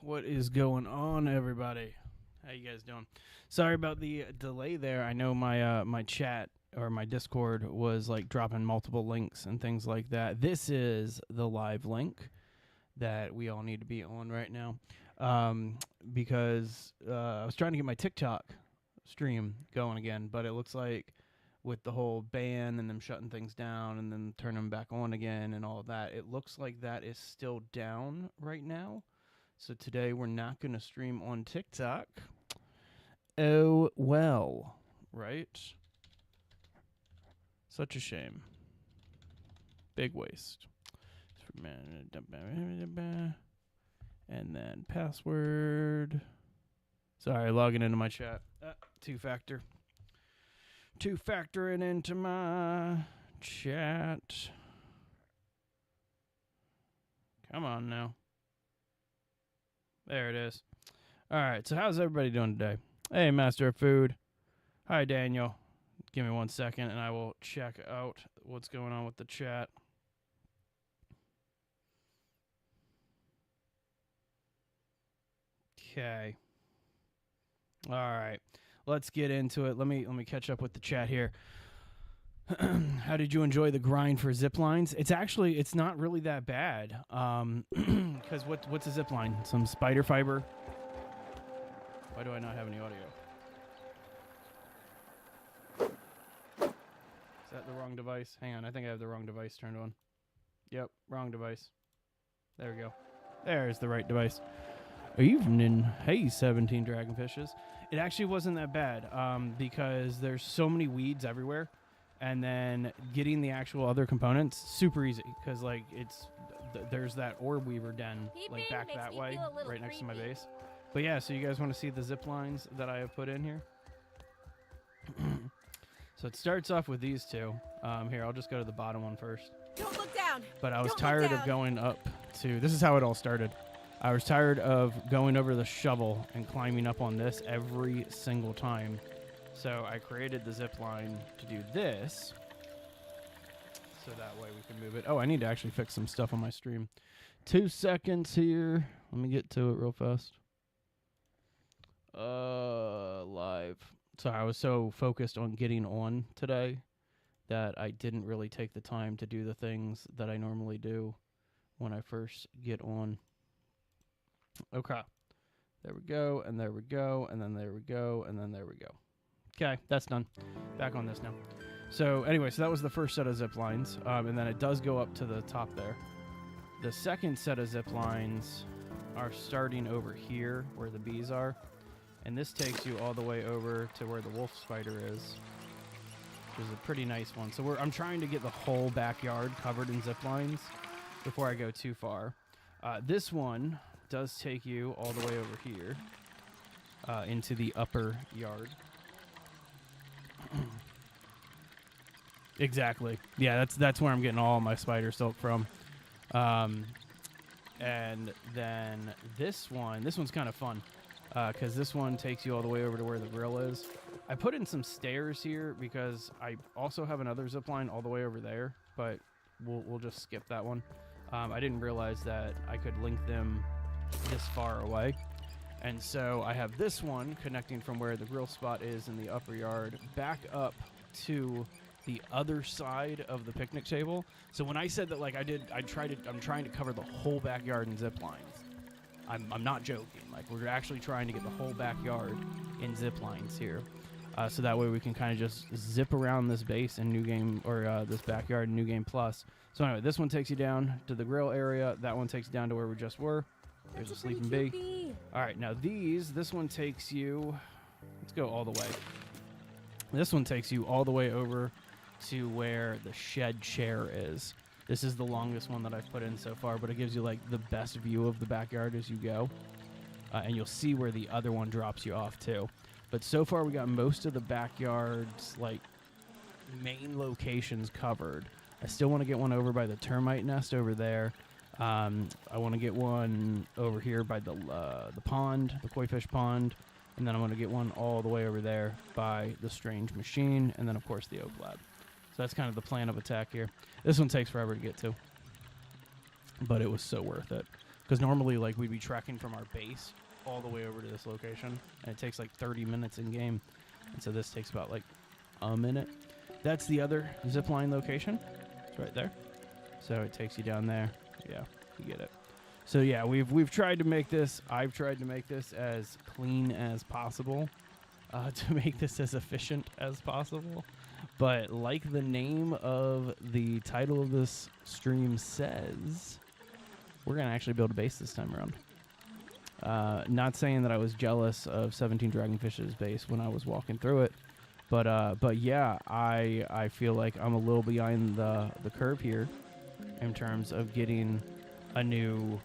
What is going on, everybody? How you guys doing? Sorry about the delay there. I know my chat or my Discord was like dropping multiple links and things like that. This is the live link that we all need to be on right now, because I was trying to get my TikTok stream going again, but it looks like with the whole ban and them shutting things down and then turning them back on again and all of that, it looks like that is still down right now. So today we're not going to stream on TikTok. Oh, well, right? Such a shame. Big waste. And then password. Sorry, logging into my chat. Two-factor. Two-factoring into my chat. Come on now. There it is. All right, so how's everybody doing today? Hey, Master of Food. Hi, Daniel. Give me 1 second, and I will check out what's going on with the chat. Okay. All right. Let's get into it. Let me catch up with the chat here. How did you enjoy the grind for zip lines? It's not really that bad. Because what's a zip line? Some spider fiber. Why do I not have any audio? Is that the wrong device? Hang on, I think I have the wrong device turned on. Yep, wrong device. There we go. There's the right device. Evening. Hey, 17 dragonfishes. It actually wasn't that bad, because there's so many weeds everywhere. And then getting the actual other components, super easy. Because, like, there's that orb weaver den, like, back that way, right next to my base. But, yeah, so you guys want to see the zip lines that I have put in here? So it starts off with these two. Here, I'll just go to the bottom one first. Don't look down. But I was tired of going up to... This is how it all started. I was tired of going over the shovel and climbing up on this every single time. So I created the zip line to do this, so that way we can move it. Oh, I need to actually fix some stuff on my stream. 2 seconds here. Let me get to it real fast. Live. So I was so focused on getting on today that I didn't really take the time to do the things that I normally do when I first get on. Okay. There we go, and there we go, and then there we go, and then there we go. Okay, that's done. Back on this now. So anyway, so that was the first set of zip lines, and then it does go up to the top there. The second set of zip lines are starting over here where the bees are, and this takes you all the way over to where the wolf spider is, which is a pretty nice one. So I'm trying to get the whole backyard covered in zip lines before I go too far. This one does take you all the way over here into the upper yard. Exactly. Yeah, that's where I'm getting all my spider silk from. And then this one's kind of fun, because this one takes you all the way over to where the grill is. I put in some stairs here because I also have another zip line all the way over there, but we'll just skip that one. I didn't realize that I could link them this far away. And so I have this one connecting from where the grill spot is in the upper yard back up to the other side of the picnic table. So when I said that, like, I'm trying to cover the whole backyard in zip lines. I'm not joking. Like, we're actually trying to get the whole backyard in zip lines here. So that way we can kind of just zip around this base in New Game, or this backyard in New Game Plus. So anyway, this one takes you down to the grill area. That one takes you down to where we just were. There's a sleeping bee. All right, now this one takes you, let's go all the way. This one takes you all the way over to where the shed chair is. This is the longest one that I've put in so far, but it gives you like the best view of the backyard as you go. And you'll see where the other one drops you off too. But so far we got most of the backyard's like main locations covered. I still want to get one over by the termite nest over there. I want to get one over here by the pond, the koi fish pond, and then I want to get one all the way over there by the strange machine, and then of course the oak lab. So that's kind of the plan of attack here. This one takes forever to get to, but it was so worth it. Because normally, like, we'd be tracking from our base all the way over to this location, and it takes like 30 minutes in game. And so this takes about like a minute. That's the other zipline location. It's right there. So it takes you down there. Yeah, you get it. So yeah, we've tried to make this. I've tried to make this as clean as possible, to make this as efficient as possible. But like the name of the title of this stream says, we're gonna actually build a base this time around. Not saying that I was jealous of 17 Dragonfish's base when I was walking through it, but yeah, I feel like I'm a little behind the curve here in terms of getting a new,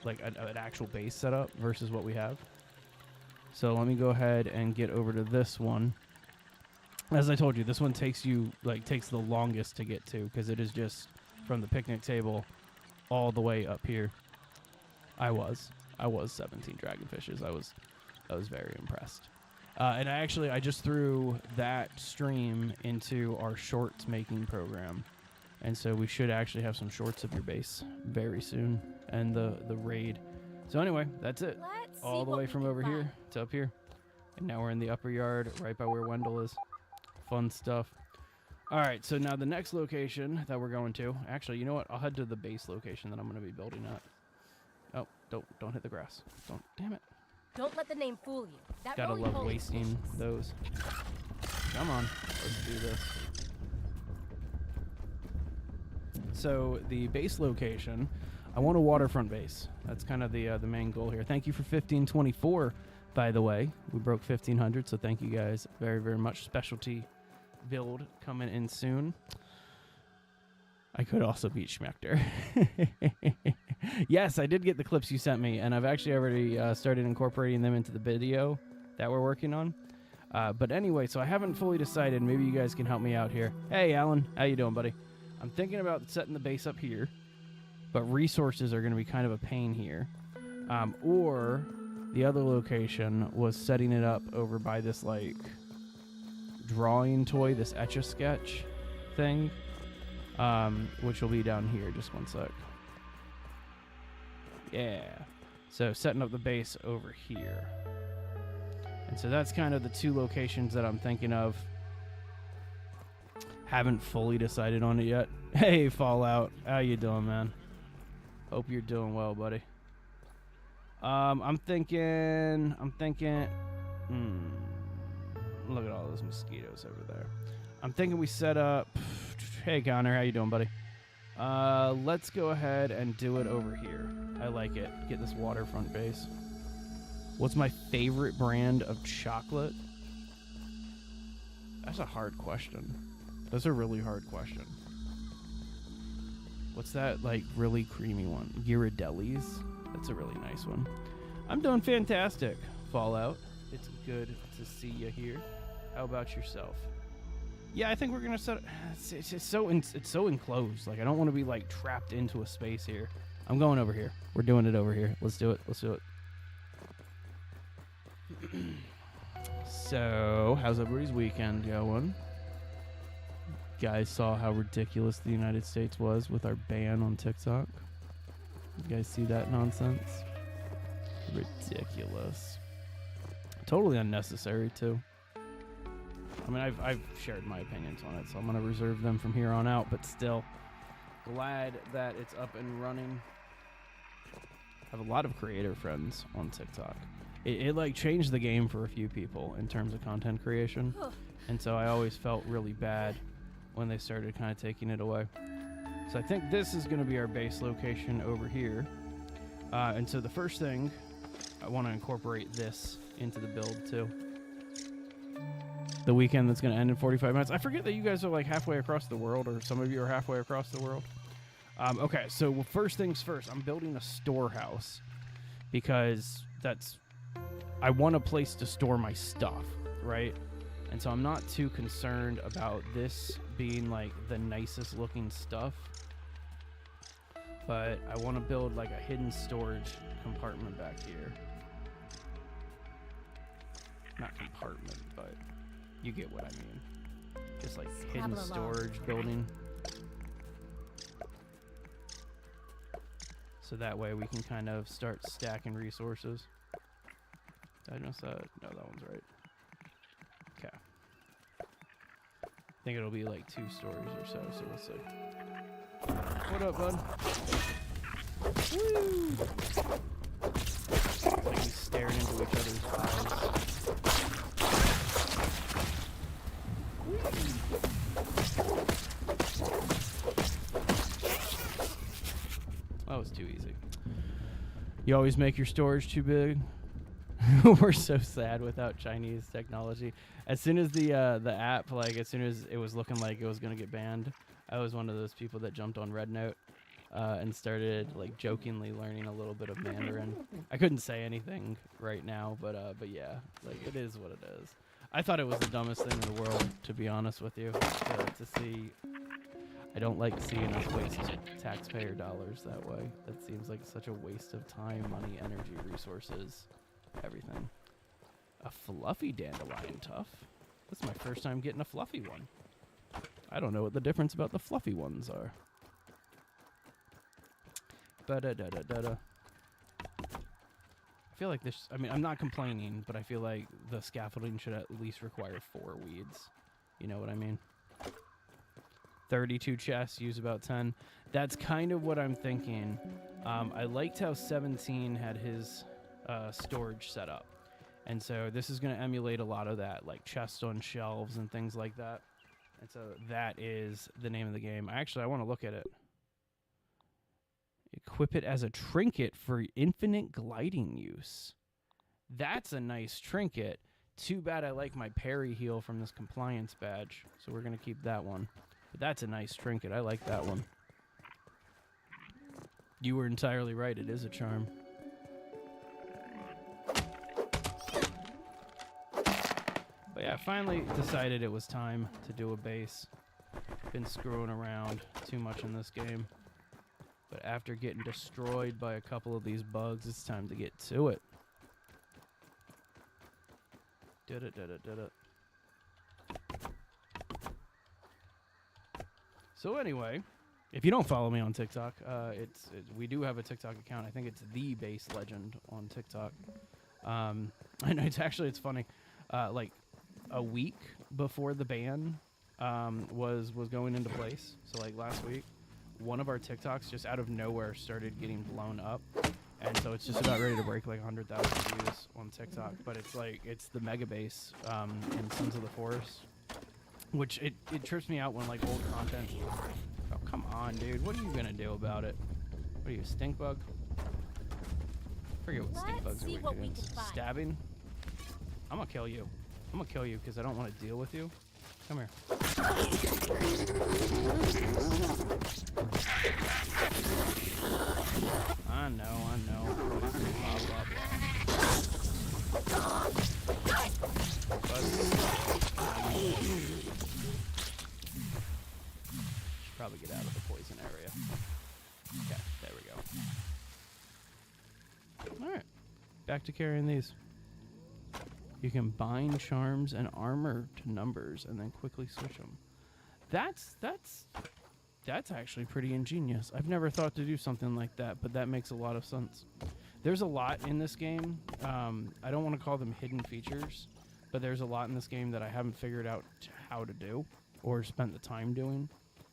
like an actual base set up versus what we have. So let me go ahead and get over to this one. As I told you, this one takes the longest to get to because it is just from the picnic table all the way up here. I was 17 Dragonfishes. I was very impressed. And I just threw that stream into our shorts making program. And so we should actually have some shorts of your base very soon, and the raid. So anyway, that's it. All the way from over here to up here. And now we're in the upper yard, right by where Wendell is. Fun stuff. All right, so now the next location that we're going to, actually, you know what? I'll head to the base location that I'm going to be building at. Oh, don't hit the grass. Damn it. Don't let the name fool you. That Gotta love wasting those. Come on, let's do this. So the base location, I want a waterfront base. That's kind of the main goal here. Thank you for 1524, by the way. We broke 1500, so thank you guys very, very much. Specialty build coming in soon. I could also beat Schmechter. Yes, I did get the clips you sent me, and I've actually already started incorporating them into the video that we're working on. But anyway, so I haven't fully decided. Maybe you guys can help me out here. Hey, Alan. How you doing, buddy? I'm thinking about setting the base up here, but resources are going to be kind of a pain here. Or the other location was setting it up over by this, like, drawing toy, this Etch-a-Sketch thing, which will be down here. Just one sec. Yeah. So setting up the base over here. And so that's kind of the two locations that I'm thinking of. Haven't fully decided on it yet. Hey, Fallout. How you doing, man? Hope you're doing well, buddy. I'm thinking... Look at all those mosquitoes over there. I'm thinking we set up... Hey, Connor. How you doing, buddy? Let's go ahead and do it over here. I like it. Get this waterfront base. What's my favorite brand of chocolate? That's a hard question. That's a really hard question. What's that, like, really creamy one? Ghirardelli's? That's a really nice one. I'm doing fantastic, Fallout. It's good to see you here. How about yourself? Yeah, I think we're gonna set. It's so enclosed. Like, I don't want to be like trapped into a space here. I'm going over here. We're doing it over here. Let's do it. Let's do it. So, how's everybody's weekend going? You guys saw how ridiculous the United States was with our ban on TikTok. You guys see that nonsense? Ridiculous. Totally unnecessary too. I mean, I've shared my opinions on it, so I'm going to reserve them from here on out, but still glad that it's up and running. I have a lot of creator friends on TikTok. It like changed the game for a few people in terms of content creation, and so I always felt really bad when they started kind of taking it away. So I think this is going to be our base location over here. And so the first thing, I want to incorporate this into the build too. The weekend that's going to end in 45 minutes. I forget that you guys are like halfway across the world, or some of you are halfway across the world. Okay, so first things first, I'm building a storehouse because I want a place to store my stuff, right? And so I'm not too concerned about this being like the nicest looking stuff, but I want to build like a hidden storage compartment back here. Not compartment, but you get what I mean. Just like hidden storage building. So that way we can kind of start stacking resources. Did I notice that? No, that one's right. Okay. I think it'll be like 2 stories or so, so we'll see. What up, bud? Woo! Like we stared into each other's eyes. That was too easy. You always make your storage too big. We're so sad without Chinese technology. As soon as the app, like as soon as it was looking like it was gonna get banned, I was one of those people that jumped on RedNote and started like jokingly learning a little bit of Mandarin. I couldn't say anything right now, but yeah, like it is what it is. I thought it was the dumbest thing in the world, to be honest with you, to see. I don't like seeing us waste taxpayer dollars that way. That seems like such a waste of time, money, energy, resources, everything. A fluffy dandelion tuff? That's my first time getting a fluffy one. I don't know what the difference about the fluffy ones are. Ba-da-da-da-da-da. I feel like this, I mean, I'm not complaining, but I feel like the scaffolding should at least require 4 weeds. You know what I mean? 32 chests, use about 10. That's kind of what I'm thinking. I liked how 17 had his storage set up. And so this is going to emulate a lot of that, like chests on shelves and things like that. And so that is the name of the game. I want to look at it. Equip it as a trinket for infinite gliding use. That's a nice trinket. Too bad I like my parry heal from this compliance badge. So we're going to keep that one. But that's a nice trinket. I like that one. You were entirely right. It is a charm. But yeah, I finally decided it was time to do a base. Been screwing around too much in this game. But after getting destroyed by a couple of these bugs, it's time to get to it. Did it. So anyway, if you don't follow me on TikTok, we do have a TikTok account. I think it's The Base Legend on TikTok. I know it's funny. Like a week before the ban was going into place, so like last week, one of our TikToks just out of nowhere started getting blown up, and so it's just about ready to break like 100,000 views on TikTok. But it's the mega base in Sons of the Forest. Which it trips me out when like old content. Oh come on, dude! What are you gonna do about it? What are you, a stink bug? Forget what stink bugs are. See what we can find. Stabbing. I'm gonna kill you. I'm gonna kill you because I don't want to deal with you. Come here. I know. Blah, blah, blah. Should probably get out of the poison area. Okay, there we go. Alright. Back to carrying these. You can bind charms and armor to numbers and then quickly switch them. That's actually pretty ingenious. I've never thought to do something like that, but that makes a lot of sense. There's a lot in this game. I don't want to call them hidden features, but there's a lot in this game that I haven't figured out how to do or spent the time doing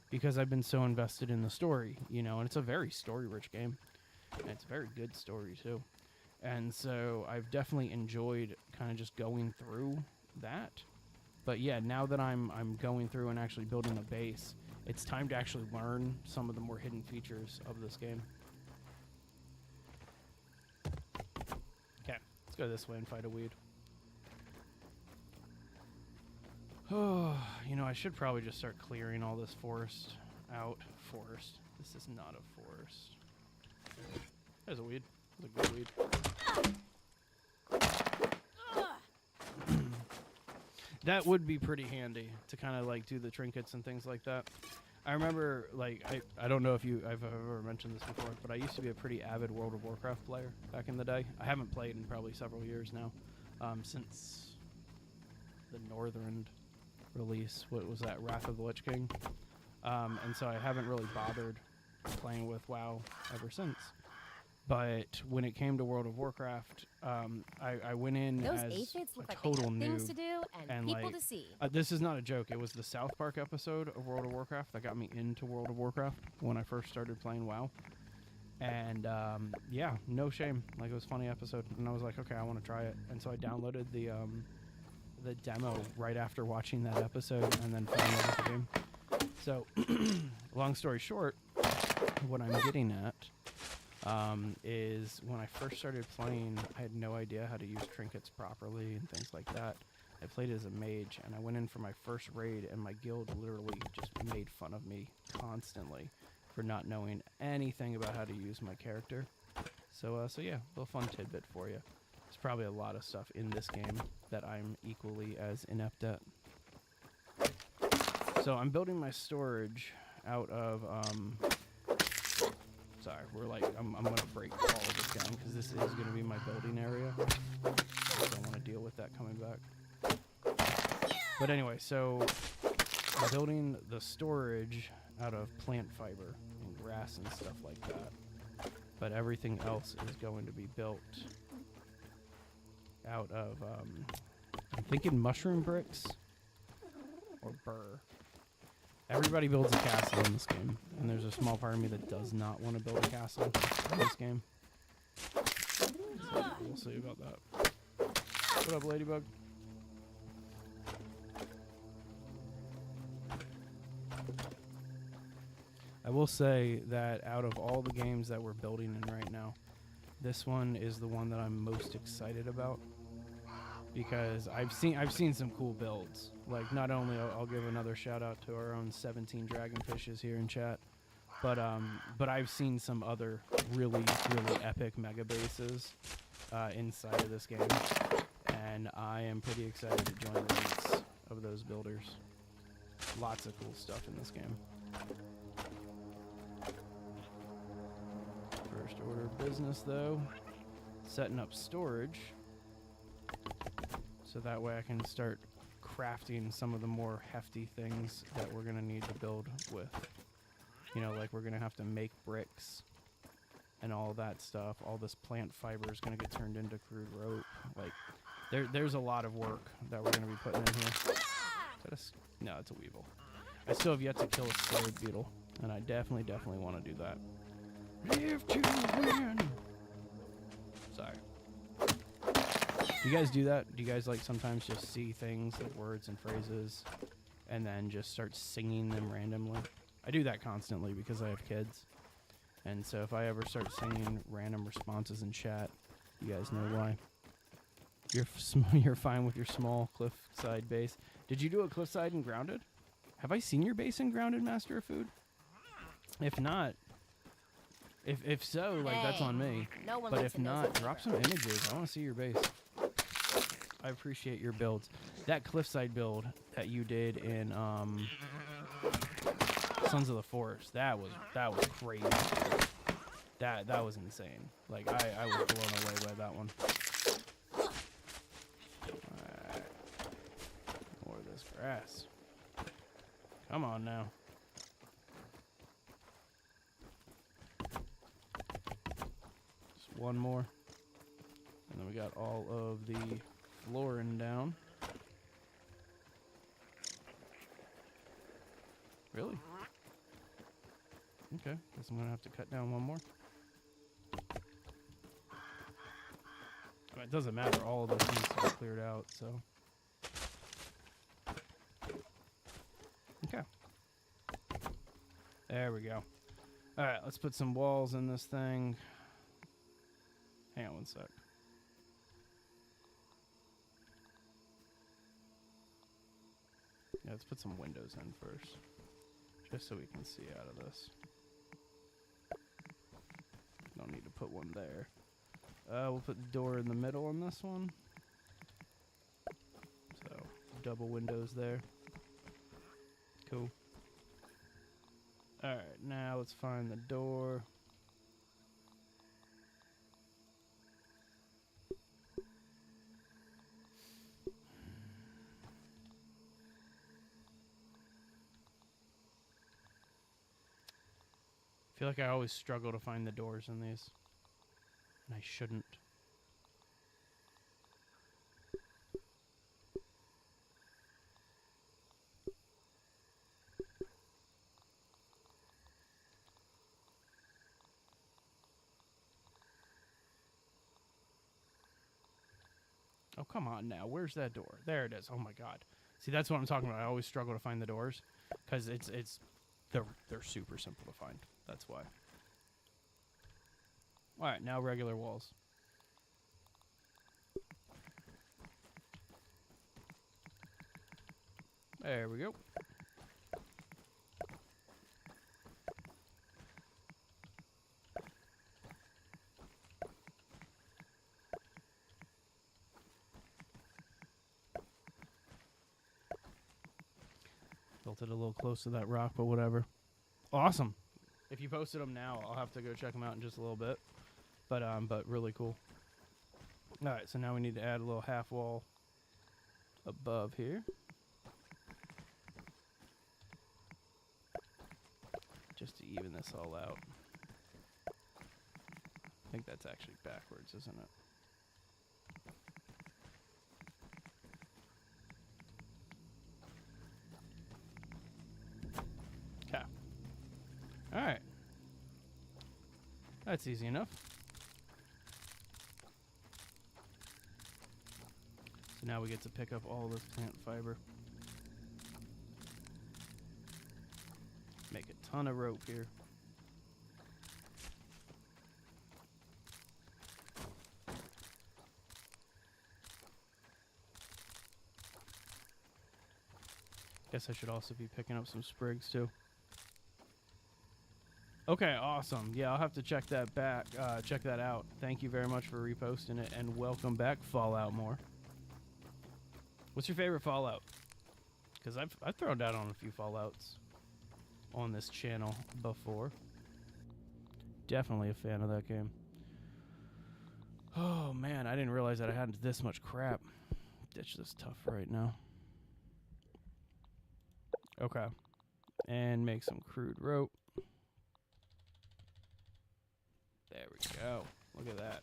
because I've been so invested in the story, you know, and it's a very story-rich game. And it's a very good story, too. And so I've definitely enjoyed kind of just going through that. But yeah, now that I'm going through and actually building a base, it's time to actually learn some of the more hidden features of this game. Okay, let's go this way and fight a weed. Oh, you know, I should probably just start clearing all this forest out. Forest. This is not a forest. There's a weed. There's a good weed. That would be pretty handy to kind of like do the trinkets and things like that. I remember, like, I don't know if I've ever mentioned this before, but I used to be a pretty avid World of Warcraft player back in the day. I haven't played in probably several years now, since the Northern release. What was that, Wrath of the Lich King? And so I haven't really bothered playing with WoW ever since. But when it came to World of Warcraft, I went in Those as aphids a look like total they got things noob. to do and people like, to see. This is not a joke. It was the South Park episode of World of Warcraft that got me into World of Warcraft when I first started playing WoW. And yeah, no shame. Like, it was a funny episode, and I was like, okay, I want to try it. And so I downloaded the demo right after watching that episode, and then fell in love with the game. So, long story short, what I'm getting at is when I first started playing, I had no idea how to use trinkets properly and things like that. I played as a mage, and I went in for my first raid, and my guild literally just made fun of me constantly for not knowing anything about how to use my character. So yeah, a little fun tidbit for you. There's probably a lot of stuff in this game that I'm equally as inept at. So I'm building my storage out of, sorry, I'm gonna break all of this down because this is gonna be my building area. I don't want to deal with that coming back. But anyway, so I'm building the storage out of plant fiber and grass and stuff like that. But everything else is going to be built out of, I'm thinking mushroom bricks or burr. Everybody builds a castle in this game, and there's a small part of me that does not want to build a castle in this game. So we'll see about that. What up, Ladybug? I will say that out of all the games that we're building in right now, this one is the one that I'm most excited about, because I've seen some cool builds. Like, not only I'll give another shout out to our own 17 Dragonfishes here in chat, but I've seen some other really epic mega bases inside of this game, and I am pretty excited to join the ranks of those builders. Lots of cool stuff in this game. First order of business, though, setting up storage, so that way I can start crafting some of the more hefty things that we're going to need to build with. You know, like, we're going to have to make bricks and all that stuff. All this plant fiber is going to get turned into crude rope. Like, there's a lot of work that we're going to be putting in here. Is that no, it's a weevil. I still have yet to kill a slave beetle, and I definitely want to do that. Live to win! Sorry. Do you guys do that? Do you guys, like, sometimes just see things, like words and phrases, and then just start singing them randomly? I do that constantly because I have kids. And so if I ever start singing random responses in chat, you guys know why. You're fine with your small cliffside base. Did you do a cliffside in Grounded? Have I seen your base in Grounded, Master of Food? If not, if so, like, that's on me. No one But likes if a nosy not, drop some neighbor. images. I want to see your base. I appreciate your builds. That cliffside build that you did in Sons of the Forest, that was crazy. That was insane. Like, I was blown away by that one. Alright. More of this grass. Come on now. Just one more. And then we got all of the flooring down. Really? Okay, guess I'm gonna have to cut down one more. I mean, it doesn't matter, all of this needs to be cleared out, so. Okay. There we go. Alright, let's put some walls in this thing. Hang on one sec. Yeah, let's put some windows in first, just so we can see out of this. Don't need to put one there. We'll put the door in the middle on this one. So, double windows there. Cool. Alright, now let's find the door. I feel like I always struggle to find the doors in these. And I shouldn't. Oh, come on now. Where's that door? There it is. Oh my god. See, that's what I'm talking about. I always struggle to find the doors because they're super simple to find. That's why. All right, now regular walls. There we go. Built it a little close to that rock, but whatever. Awesome. If you posted them now, I'll have to go check them out in just a little bit. But really cool. All right, so now we need to add a little half wall above here. Just to even this all out. I think that's actually backwards, isn't it? Okay. All right. That's easy enough. So now we get to pick up all this plant fiber. Make a ton of rope here. Guess I should also be picking up some sprigs too. Okay, awesome. Yeah, I'll have to check that check that out. Thank you very much for reposting it, and welcome back, Fallout More. What's your favorite Fallout? Because I've thrown down on a few Fallouts on this channel before. Definitely a fan of that game. Oh man, I didn't realize that I had this much crap. Ditch this tough right now. Okay. And make some crude rope. There we go. Look at that.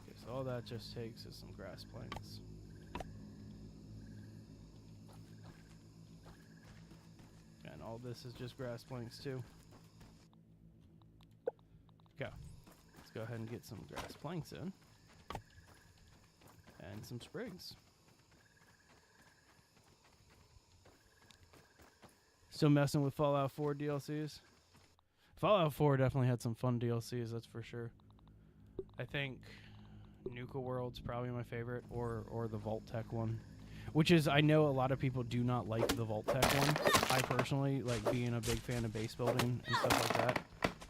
Okay, so all that just takes is some grass planks. And all this is just grass planks too. Okay. Let's go ahead and get some grass planks in. And some sprigs. Still messing with Fallout 4 DLCs? Fallout 4 definitely had some fun DLCs, that's for sure. I think Nuka World's probably my favorite, or the Vault-Tec one. Which is, I know a lot of people do not like the Vault-Tec one. I personally, like being a big fan of base building and stuff like that,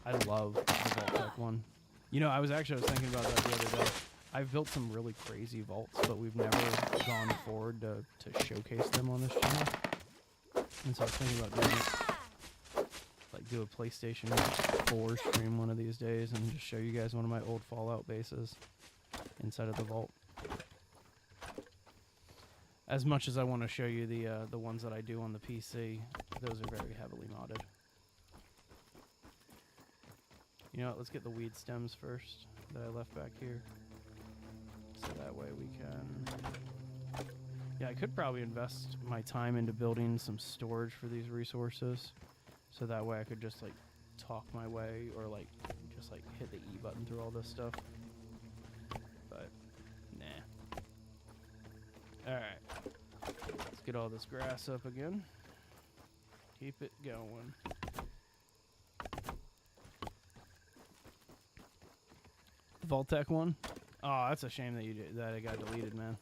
I love the Vault-Tec one. You know, I was thinking about that the other day. I've built some really crazy vaults, but we've never gone forward to showcase them on this channel. And so I was thinking about doing it, like do a PlayStation 4 stream one of these days and just show you guys one of my old Fallout bases inside of the vault. As much as I want to show you the ones that I do on the PC, those are very heavily modded. You know what, let's get the weed stems first that I left back here. So that way we can... Yeah, I could probably invest my time into building some storage for these resources. So that way I could just like talk my way or like just like hit the E button through all this stuff. But nah. Alright. Let's get all this grass up again. Keep it going. The Vault-Tec one? Oh, that's a shame that it got deleted, man.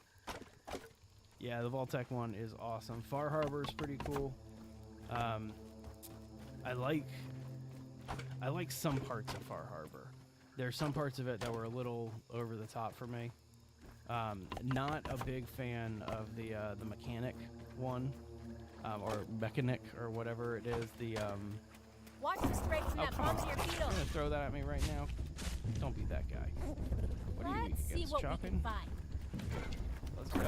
Yeah, the Vault-Tec one is awesome. Far Harbor is pretty cool. I like some parts of Far Harbor. There's some parts of it that were a little over the top for me. Not a big fan of the mechanic one, or mechanic or whatever it is. The Watch the spray from that bomb in your You're beetle. gonna throw that at me right now? Don't be that guy. What do you Let's see against what chopping? we can find. Let's go.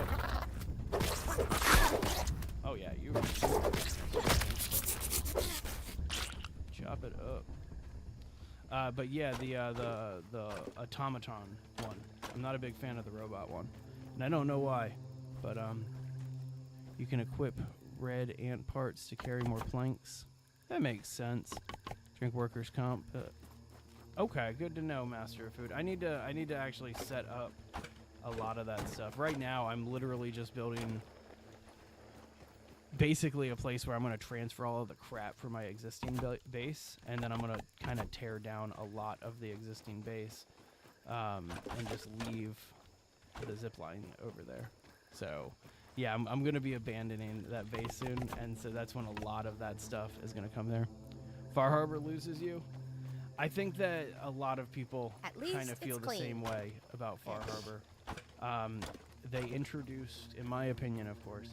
Oh yeah, you. Chop it up. But yeah, the automaton one. I'm not a big fan of the robot one, and I don't know why. But you can equip red ant parts to carry more planks. That makes sense. Drink workers' comp. Okay, good to know, Master of Food. I need to actually set up a lot of that stuff. Right now, I'm literally just building basically a place where I'm going to transfer all of the crap from my existing base, and then I'm going to kind of tear down a lot of the existing base and just leave the zip line over there. So, yeah, I'm going to be abandoning that base soon, and so that's when a lot of that stuff is going to come there. Far Harbor loses you. I think that a lot of people kind of feel the same way about Far Harbor. They introduced, in my opinion, of course,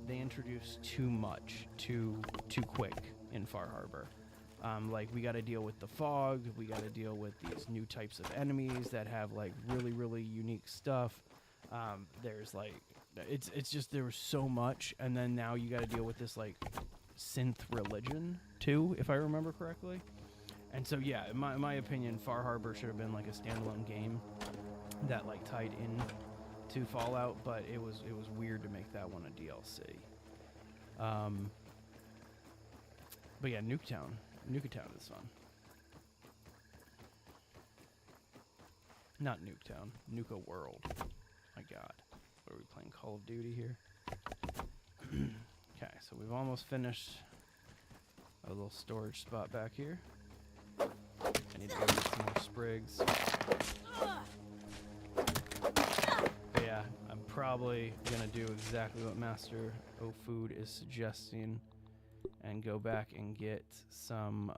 they introduced too much too quick in Far Harbor. Like, we got to deal with the fog. We got to deal with these new types of enemies that have like really unique stuff. There's like, it's just, there was so much, and then now you got to deal with this like synth religion too, if I remember correctly. And so yeah, in my opinion, Far Harbor should have been like a standalone game that like tied in to Fallout, but it was weird to make that one a DLC. But yeah, Nuketown is fun. Not Nuketown, Nuka World. My God, what are we playing? Call of Duty here? Okay, so we've almost finished a little storage spot back here. I need to go get some more sprigs. But yeah, I'm probably gonna do exactly what Master O Food is suggesting and go back and get some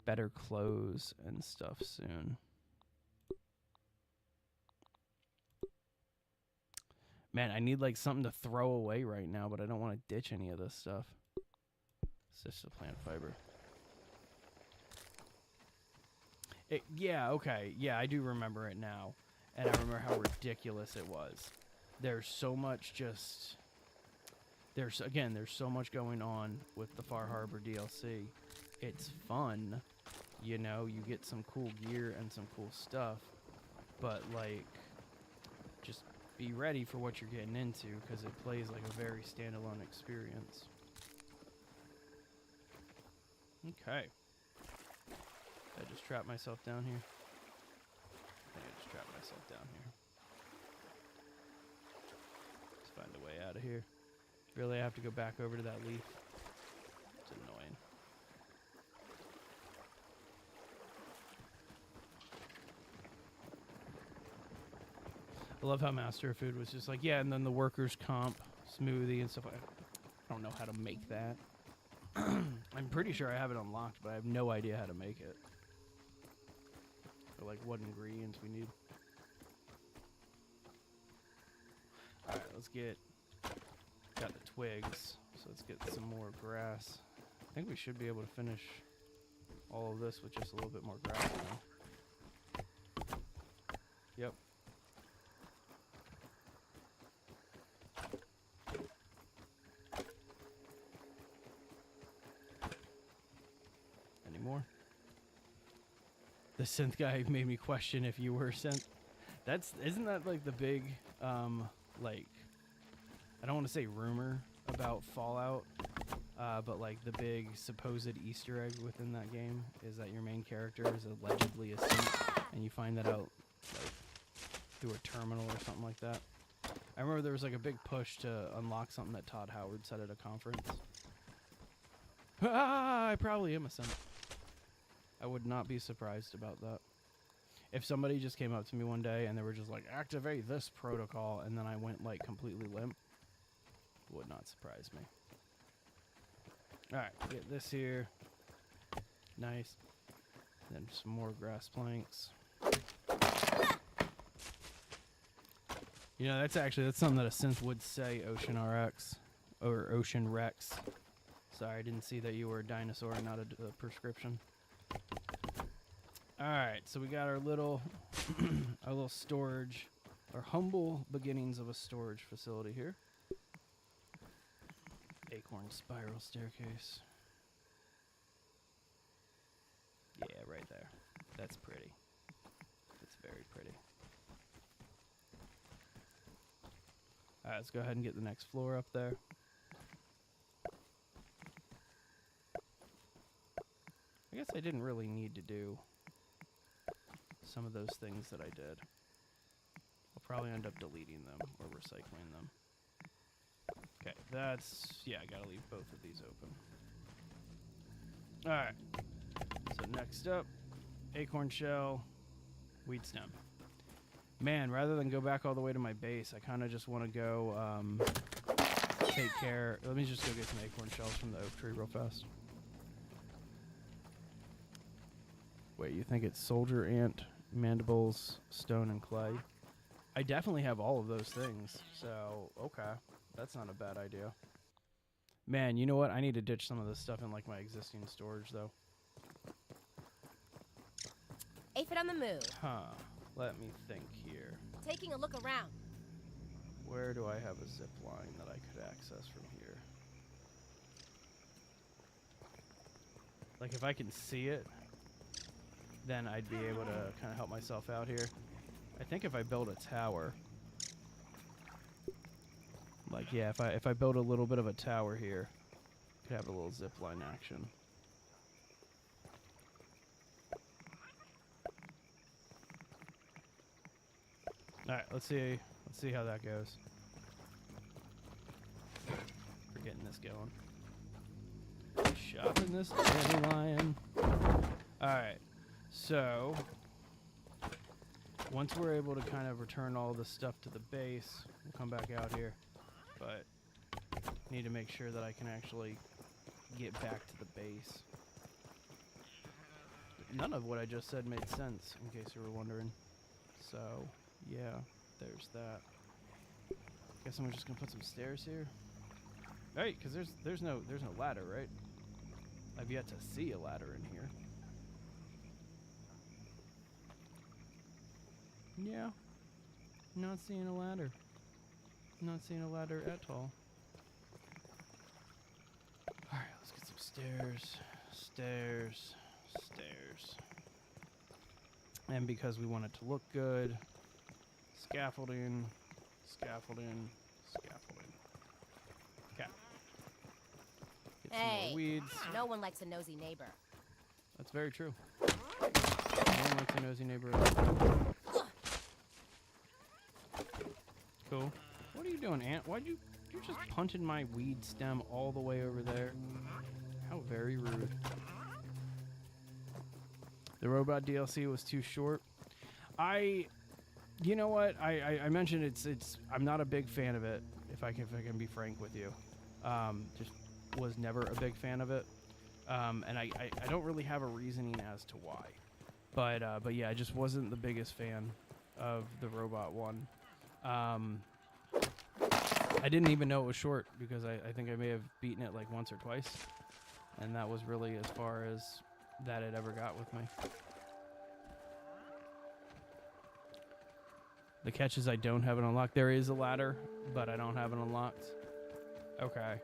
better clothes and stuff soon. Man, I need like something to throw away right now, but I don't want to ditch any of this stuff. It's just a plant fiber. Yeah, okay. Yeah, I do remember it now. And I remember how ridiculous it was. There's so much just... There's so much going on with the Far Harbor DLC. It's fun. You know, you get some cool gear and some cool stuff. But, like, just be ready for what you're getting into, because it plays like a very standalone experience. Okay. I just trapped myself down here. I think I just trapped myself down here. Let's find a way out of here. Really, I have to go back over to that leaf. It's annoying. I love how Master of Food was just like, yeah, and then the workers' comp smoothie and stuff. I don't know how to make that. I'm pretty sure I have it unlocked, but I have no idea how to make it. Or like what ingredients we need. Alright, let's get... Got the twigs, so let's get some more grass. I think we should be able to finish all of this with just a little bit more grass now. Yep. Any more? The synth guy made me question if you were synth. Isn't that like the big, like, I don't want to say rumor about Fallout, but like the big supposed Easter egg within that game is that your main character is allegedly a synth, and you find that out like through a terminal or something like that. I remember there was like a big push to unlock something that Todd Howard said at a conference. I probably am a synth. I would not be surprised about that. If somebody just came up to me one day and they were just like, activate this protocol, and then I went like completely limp, would not surprise me. Alright, get this here. Nice. Then some more grass planks. You know, that's something that a synth would say, Ocean RX. Or Ocean Rex. Sorry, I didn't see that you were a dinosaur and not a prescription. Alright, so we got our little our little storage, our humble beginnings of a storage facility here. Acorn spiral staircase. That's pretty. It's very pretty. All right, let's go ahead and get the next floor up there. I guess I didn't really need to do some of those things that I did. I'll probably end up deleting them or recycling them. Okay, yeah, I gotta leave both of these open. Alright, so next up, acorn shell, weed stem. Man, rather than go back all the way to my base, I kind of just want to go take care. Let me just go get some acorn shells from the oak tree real fast. Wait, you think it's soldier ant, mandibles, stone, and clay? I definitely have all of those things, so okay. That's not a bad idea. Man, you know what? I need to ditch some of this stuff in like my existing storage, though. Aphid on the move. Huh. Let me think here. Taking a look around. Where do I have a zip line that I could access from here? Like, if I can see it, then I'd be able to kind of help myself out here. I think if I build a tower, like, yeah, if I build a little bit of a tower here, could have a little zip line action. All right, let's see how that goes. We're getting this going. Shopping this dandelion. All right, so once we're able to kind of return all this stuff to the base, we'll come back out here. But need to make sure that I can actually get back to the base. None of what I just said made sense, in case you were wondering. So, yeah, there's that. Guess I'm just gonna put some stairs here. Right, because there's no ladder, right? I've yet to see a ladder in here. Yeah, not seeing a ladder. Not seeing a ladder at all. Alright, let's get some stairs. Stairs. Stairs. And because we want it to look good, scaffolding. Scaffolding. Scaffolding. Okay. Get some more weeds. No one likes a nosy neighbor. That's very true. No one likes a nosy neighbor at all. Cool. What are you doing, Ant? You just punted my weed stem all the way over there? How very rude. The robot DLC was too short. You know what? I mentioned it's. I'm not a big fan of it. If I can be frank with you, just was never a big fan of it. And I don't really have a reasoning as to why. But yeah, I just wasn't the biggest fan of the robot one. I didn't even know it was short because I think I may have beaten it like once or twice, and that was really as far as that it ever got with me. The catch is I don't have it unlocked. There is a ladder, but I don't have it unlocked. Okay.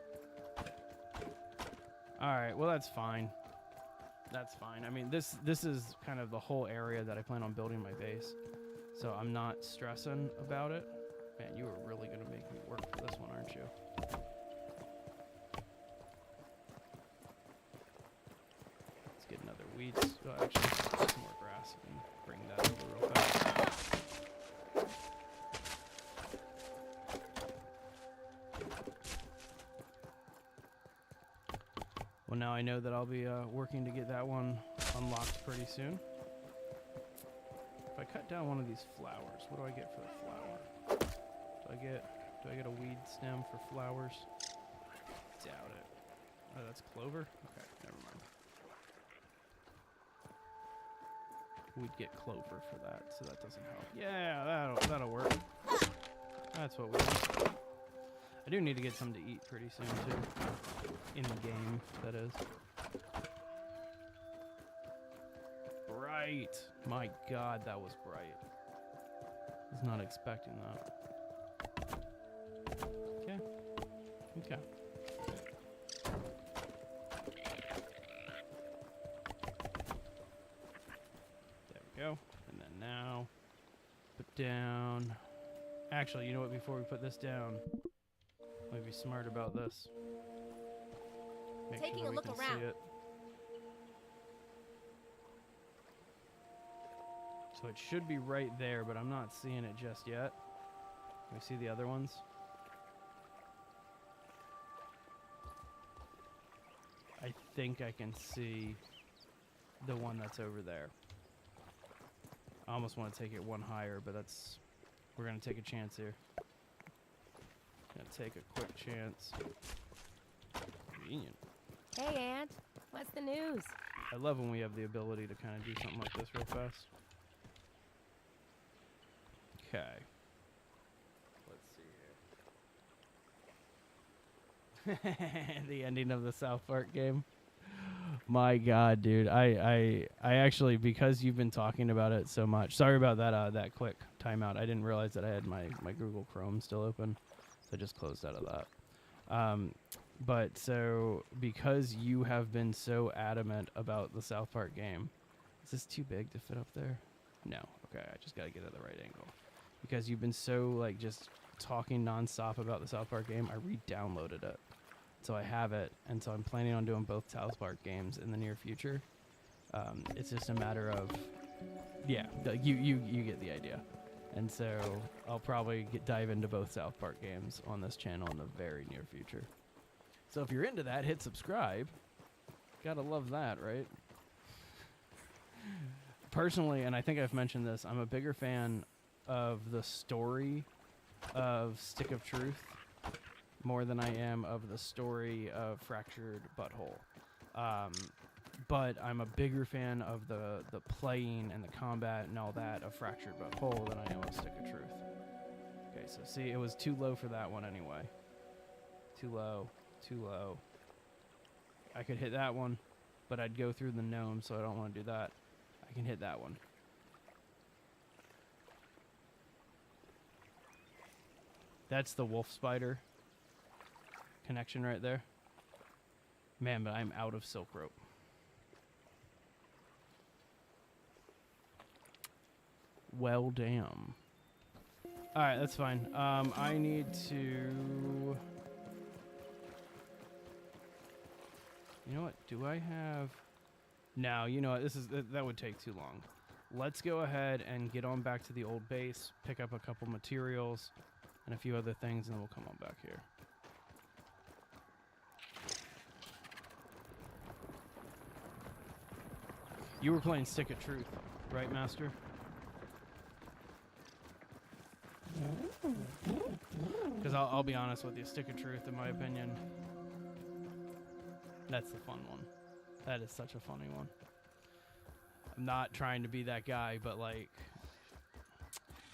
Alright, well that's fine. That's fine. I mean, this is kind of the whole area that I plan on building my base, so I'm not stressing about it. Man, you are really going to make me work for this one, aren't you? Let's get another weeds. Oh, actually, let's get some more grass and bring that over real fast. Well, now I know that I'll be working to get that one unlocked pretty soon. If I cut down one of these flowers, what do I get for the flower? Do I get a weed stem for flowers? Doubt it. Oh, that's clover? Okay, never mind. We'd get clover for that, so that doesn't help. Yeah, that'll work. That's what we need. I do need to get some to eat pretty soon too. In the game, that is. Bright! My god, that was bright. Was not expecting that. Okay. Okay. we go. And then now, put down. Actually, you know what? Before we put this down, let me be smart about this. Make Taking sure that a we look can around. see it. So it should be right there, but I'm not seeing it just yet. Can we see the other ones? I think I can see the one that's over there. I almost want to take it one higher, but we're going to take a chance here. Gonna take a quick chance. Convenient. Hey, Aunt. What's the news? I love when we have the ability to kind of do something like this real fast. Okay. Let's see here. The ending of the South Park game. My God, dude. I actually, because you've been talking about it so much. Sorry about that that quick timeout. I didn't realize that I had my Google Chrome still open. So I just closed out of that. But so because you have been so adamant about the South Park game, is this too big to fit up there? No. Okay, I just got to get at the right angle. Because you've been so like just talking nonstop about the South Park game, I re-downloaded it. So I have it, and so I'm planning on doing both South Park games in the near future. It's just a matter of, yeah, you get the idea. And so I'll probably dive into both South Park games on this channel in the very near future. So if you're into that, hit subscribe. Gotta love that, right? Personally, and I think I've mentioned this, I'm a bigger fan of the story of Stick of Truth more than I am of the story of Fractured Butthole. But I'm a bigger fan of the playing and the combat and all that of Fractured Butthole than I am of Stick of Truth. Okay, so see, it was too low for that one anyway. Too low, too low. I could hit that one, but I'd go through the gnome, so I don't want to do that. I can hit that one. That's the wolf spider connection right there. Man, but I'm out of silk rope. Well, damn. Alright, that's fine. I need to... You know what? Do I have... No, you know what? That would take too long. Let's go ahead and get on back to the old base, pick up a couple materials and a few other things, and then we'll come on back here. You were playing Stick of Truth, right, Master? Because I'll be honest with you, Stick of Truth, in my opinion, that's the fun one. That is such a funny one. I'm not trying to be that guy, but like,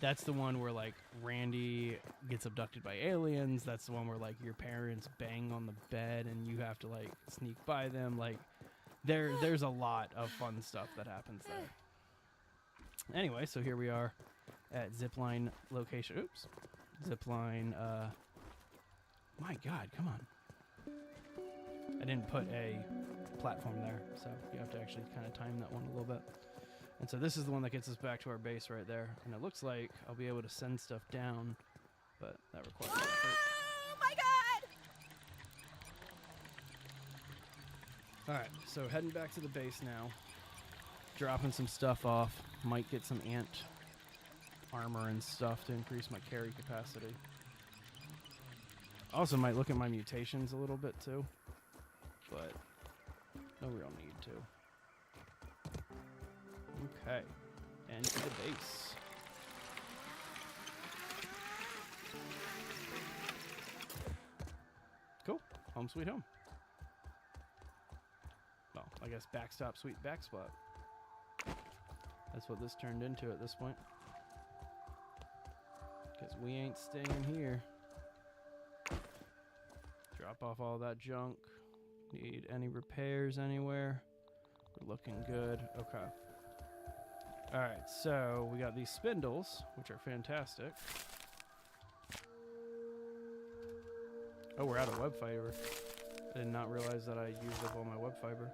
that's the one where like Randy gets abducted by aliens. That's the one where like your parents bang on the bed and you have to like sneak by them. Like, there's a lot of fun stuff that happens there. Anyway, so here we are at zipline location. Oops. Zipline, my God, come on. I didn't put a platform there, so you have to actually kind of time that one a little bit. And so this is the one that gets us back to our base right there. And it looks like I'll be able to send stuff down, but that requires effort. Oh my God! Alright, so heading back to the base now. Dropping some stuff off. Might get some ant armor and stuff to increase my carry capacity. Also might look at my mutations a little bit too, but no real need to. Okay, and to the base. Cool, home sweet home. Well, I guess backstop sweet backspot. That's what this turned into at this point. Because we ain't staying here. Drop off all that junk. Need any repairs anywhere? We're looking good. Okay. Alright, so we got these spindles, which are fantastic. Oh, we're out of web fiber. I did not realize that I used up all my web fiber.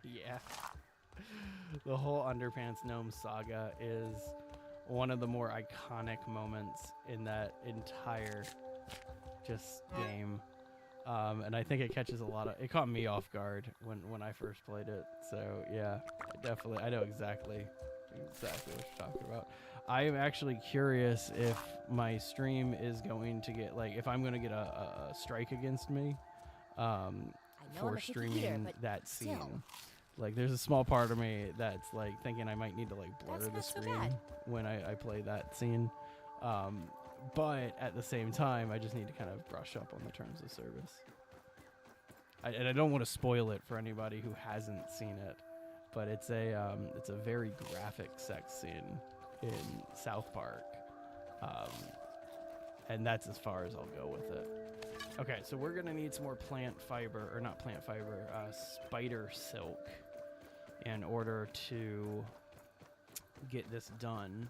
Yeah. The whole Underpants Gnome saga is one of the more iconic moments in that entire just game. And I think it catches a lot of, it caught me off guard when I first played it. So yeah, I know exactly what you're talking about. I am actually curious if my stream is going to get, like, if I'm going to get a strike against me for streaming that scene. Like, there's a small part of me that's like thinking I might need to like blur the screen when I play that scene. But at the same time, I just need to kind of brush up on the terms of service. And I don't want to spoil it for anybody who hasn't seen it, but it's a very graphic sex scene in South Park, and that's as far as I'll go with it. Okay, so we're gonna need some more plant fiber, or not plant fiber, spider silk, in order to get this done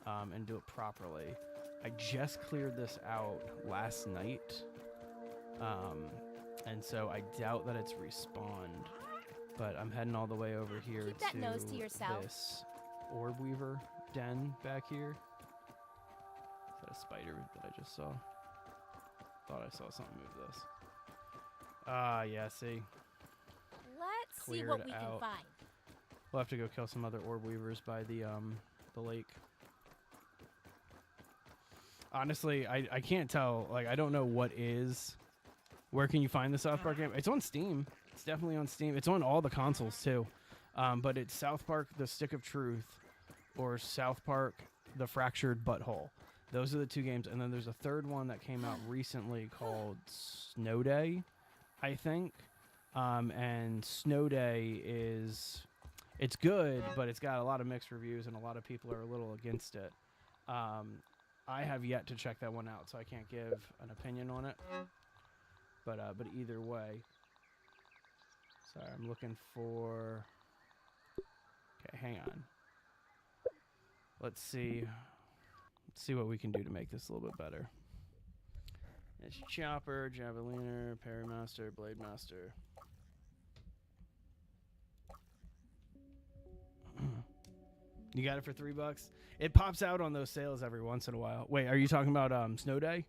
and do it properly. I just cleared this out last night, and so I doubt that it's respawned, but I'm heading all the way over here Keep that to nose to yourself. this orb weaver den back here. Is that a spider that I just saw? Thought I saw something move this. Yeah, see? Let's see Clear what it we can out. find. We'll have to go kill some other orb weavers by the lake. Honestly, I can't tell. Like, I don't know what is. Where can you find the South Park game? It's on Steam. It's definitely on Steam. It's on all the consoles, too. But it's South Park The Stick of Truth or South Park The Fractured Butthole. Those are the two games. And then there's a third one that came out recently called Snow Day, I think. And Snow Day is... It's good, but it's got a lot of mixed reviews, and a lot of people are a little against it. I have yet to check that one out, so I can't give an opinion on it. But either way... Sorry, I'm looking for... Okay, hang on. Let's see what we can do to make this a little bit better. It's Chopper, Javeliner, Parrymaster, Blade Master. You got it for $3? It pops out on those sales every once in a while. Wait, are you talking about Snow Day?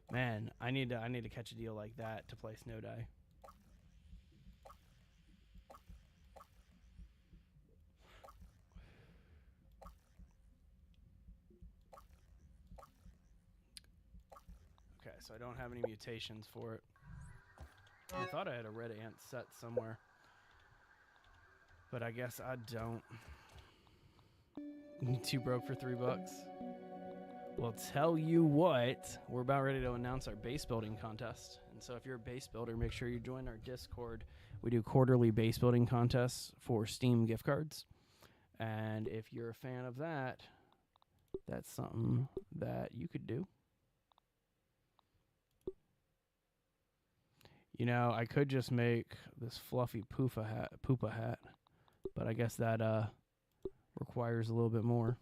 Man, I need to catch a deal like that to play Snow Day. Okay, so I don't have any mutations for it. I thought I had a red ant set somewhere, but I guess I don't. Too broke for $3? Well, tell you what, we're about ready to announce our base building contest. And so if you're a base builder, make sure you join our Discord. We do quarterly base building contests for Steam gift cards. And if you're a fan of that, that's something that you could do. You know, I could just make this fluffy poopa hat, but I guess that requires a little bit more.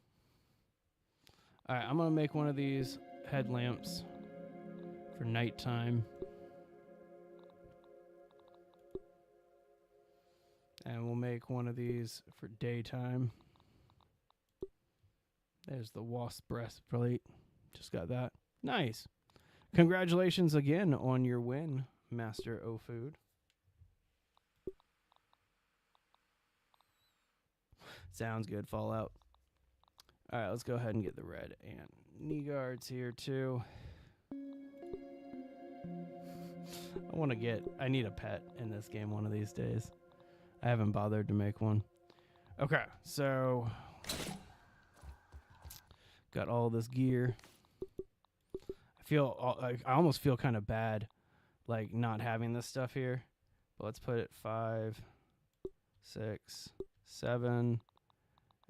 All right, I'm going to make one of these headlamps for nighttime. And we'll make one of these for daytime. There's the wasp breastplate. Just got that. Nice. Congratulations again on your win, Master O Food. Sounds good, Fallout. All right, let's go ahead and get the red ant knee guards here too. I need a pet in this game one of these days. I haven't bothered to make one. Okay, so got all this gear. I almost feel kind of bad, like not having this stuff here. But let's put it 5, 6, 7,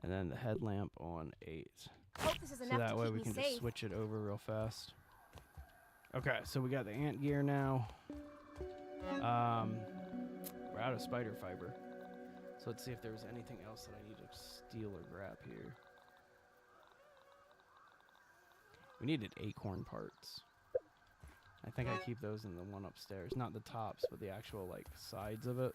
and then the headlamp on 8. Hope this is So enough that to way keep we me can safe. just switch it over real fast. Okay, so we got the ant gear now. We're out of spider fiber. So let's see if there was anything else that I need to steal or grab here. We needed acorn parts. I think I keep those in the one upstairs. Not the tops, but the actual, like, sides of it.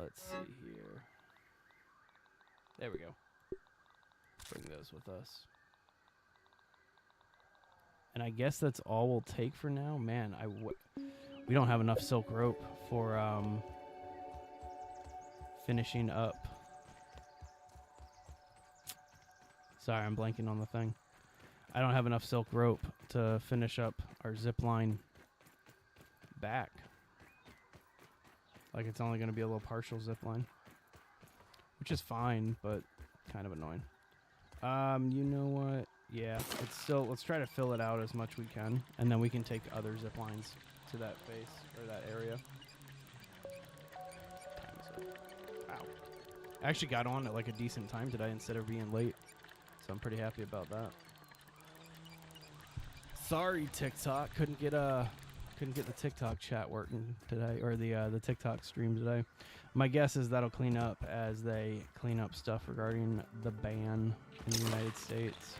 Let's see here. There we go. Bring those with us. And I guess that's all we'll take for now. Man, we don't have enough silk rope for finishing up. Sorry, I'm blanking on the thing. I don't have enough silk rope to finish up our zip line back. Like, it's only going to be a little partial zip line, which is fine, but kind of annoying. You know what? Yeah, it's still, let's try to fill it out as much we can, and then we can take other zip lines to that face or that area. Wow. I actually got on at like a decent time today instead of being late, so I'm pretty happy about that. Sorry, TikTok, couldn't get the TikTok chat working today, or the TikTok stream today. My guess is that'll clean up as they clean up stuff regarding the ban in the United States.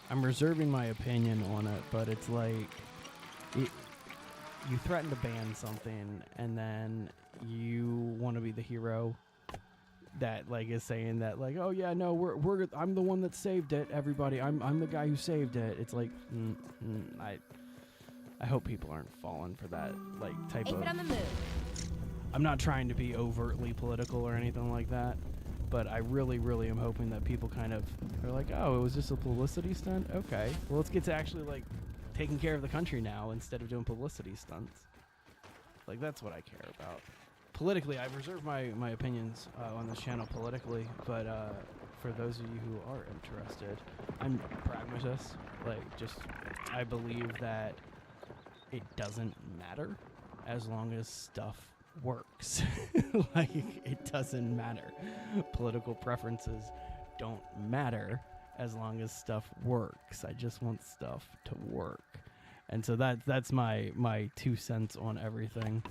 I'm reserving my opinion on it, but it's like you threaten to ban something, and then you want to be the hero that like is saying that like, oh yeah, no, I'm the one that saved it. Everybody, I'm the guy who saved it. It's like, I hope people aren't falling for that like type of. On the move. I'm not trying to be overtly political or anything like that, but I really, really am hoping that people kind of are like, oh, it was just a publicity stunt? Okay, well, let's get to actually, like, taking care of the country now instead of doing publicity stunts. Like, that's what I care about. Politically, I've reserved my opinions on this channel politically, but for those of you who are interested, I'm a pragmatist. Like, just, I believe that it doesn't matter as long as stuff works. Like, it doesn't matter. Political preferences don't matter as long as stuff works. I just want stuff to work. And so that's my 2 cents on everything.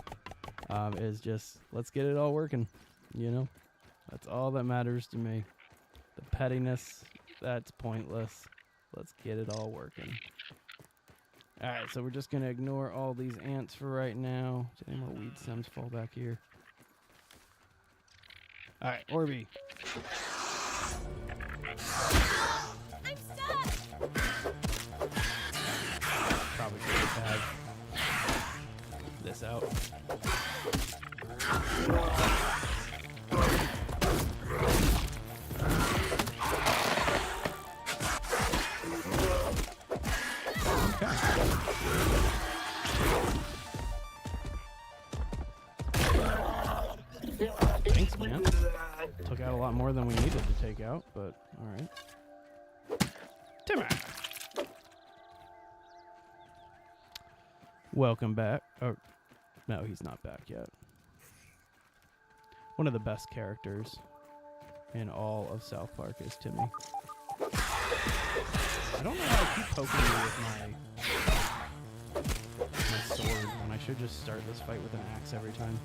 Is just, let's get it all working, you know? That's all that matters to me. The pettiness, that's pointless. Let's get it all working. Alright, so we're just going to ignore all these ants for right now. Did any more weed stems fall back here? Alright, Orby. I'm stuck. Probably should have this out. Thanks, man. Took out a lot more than we needed to take out, but alright. Timmer! Welcome back. Oh, no, he's not back yet. One of the best characters in all of South Park is Timmy. I don't know how I keep poking you with my sword when I should just start this fight with an axe every time.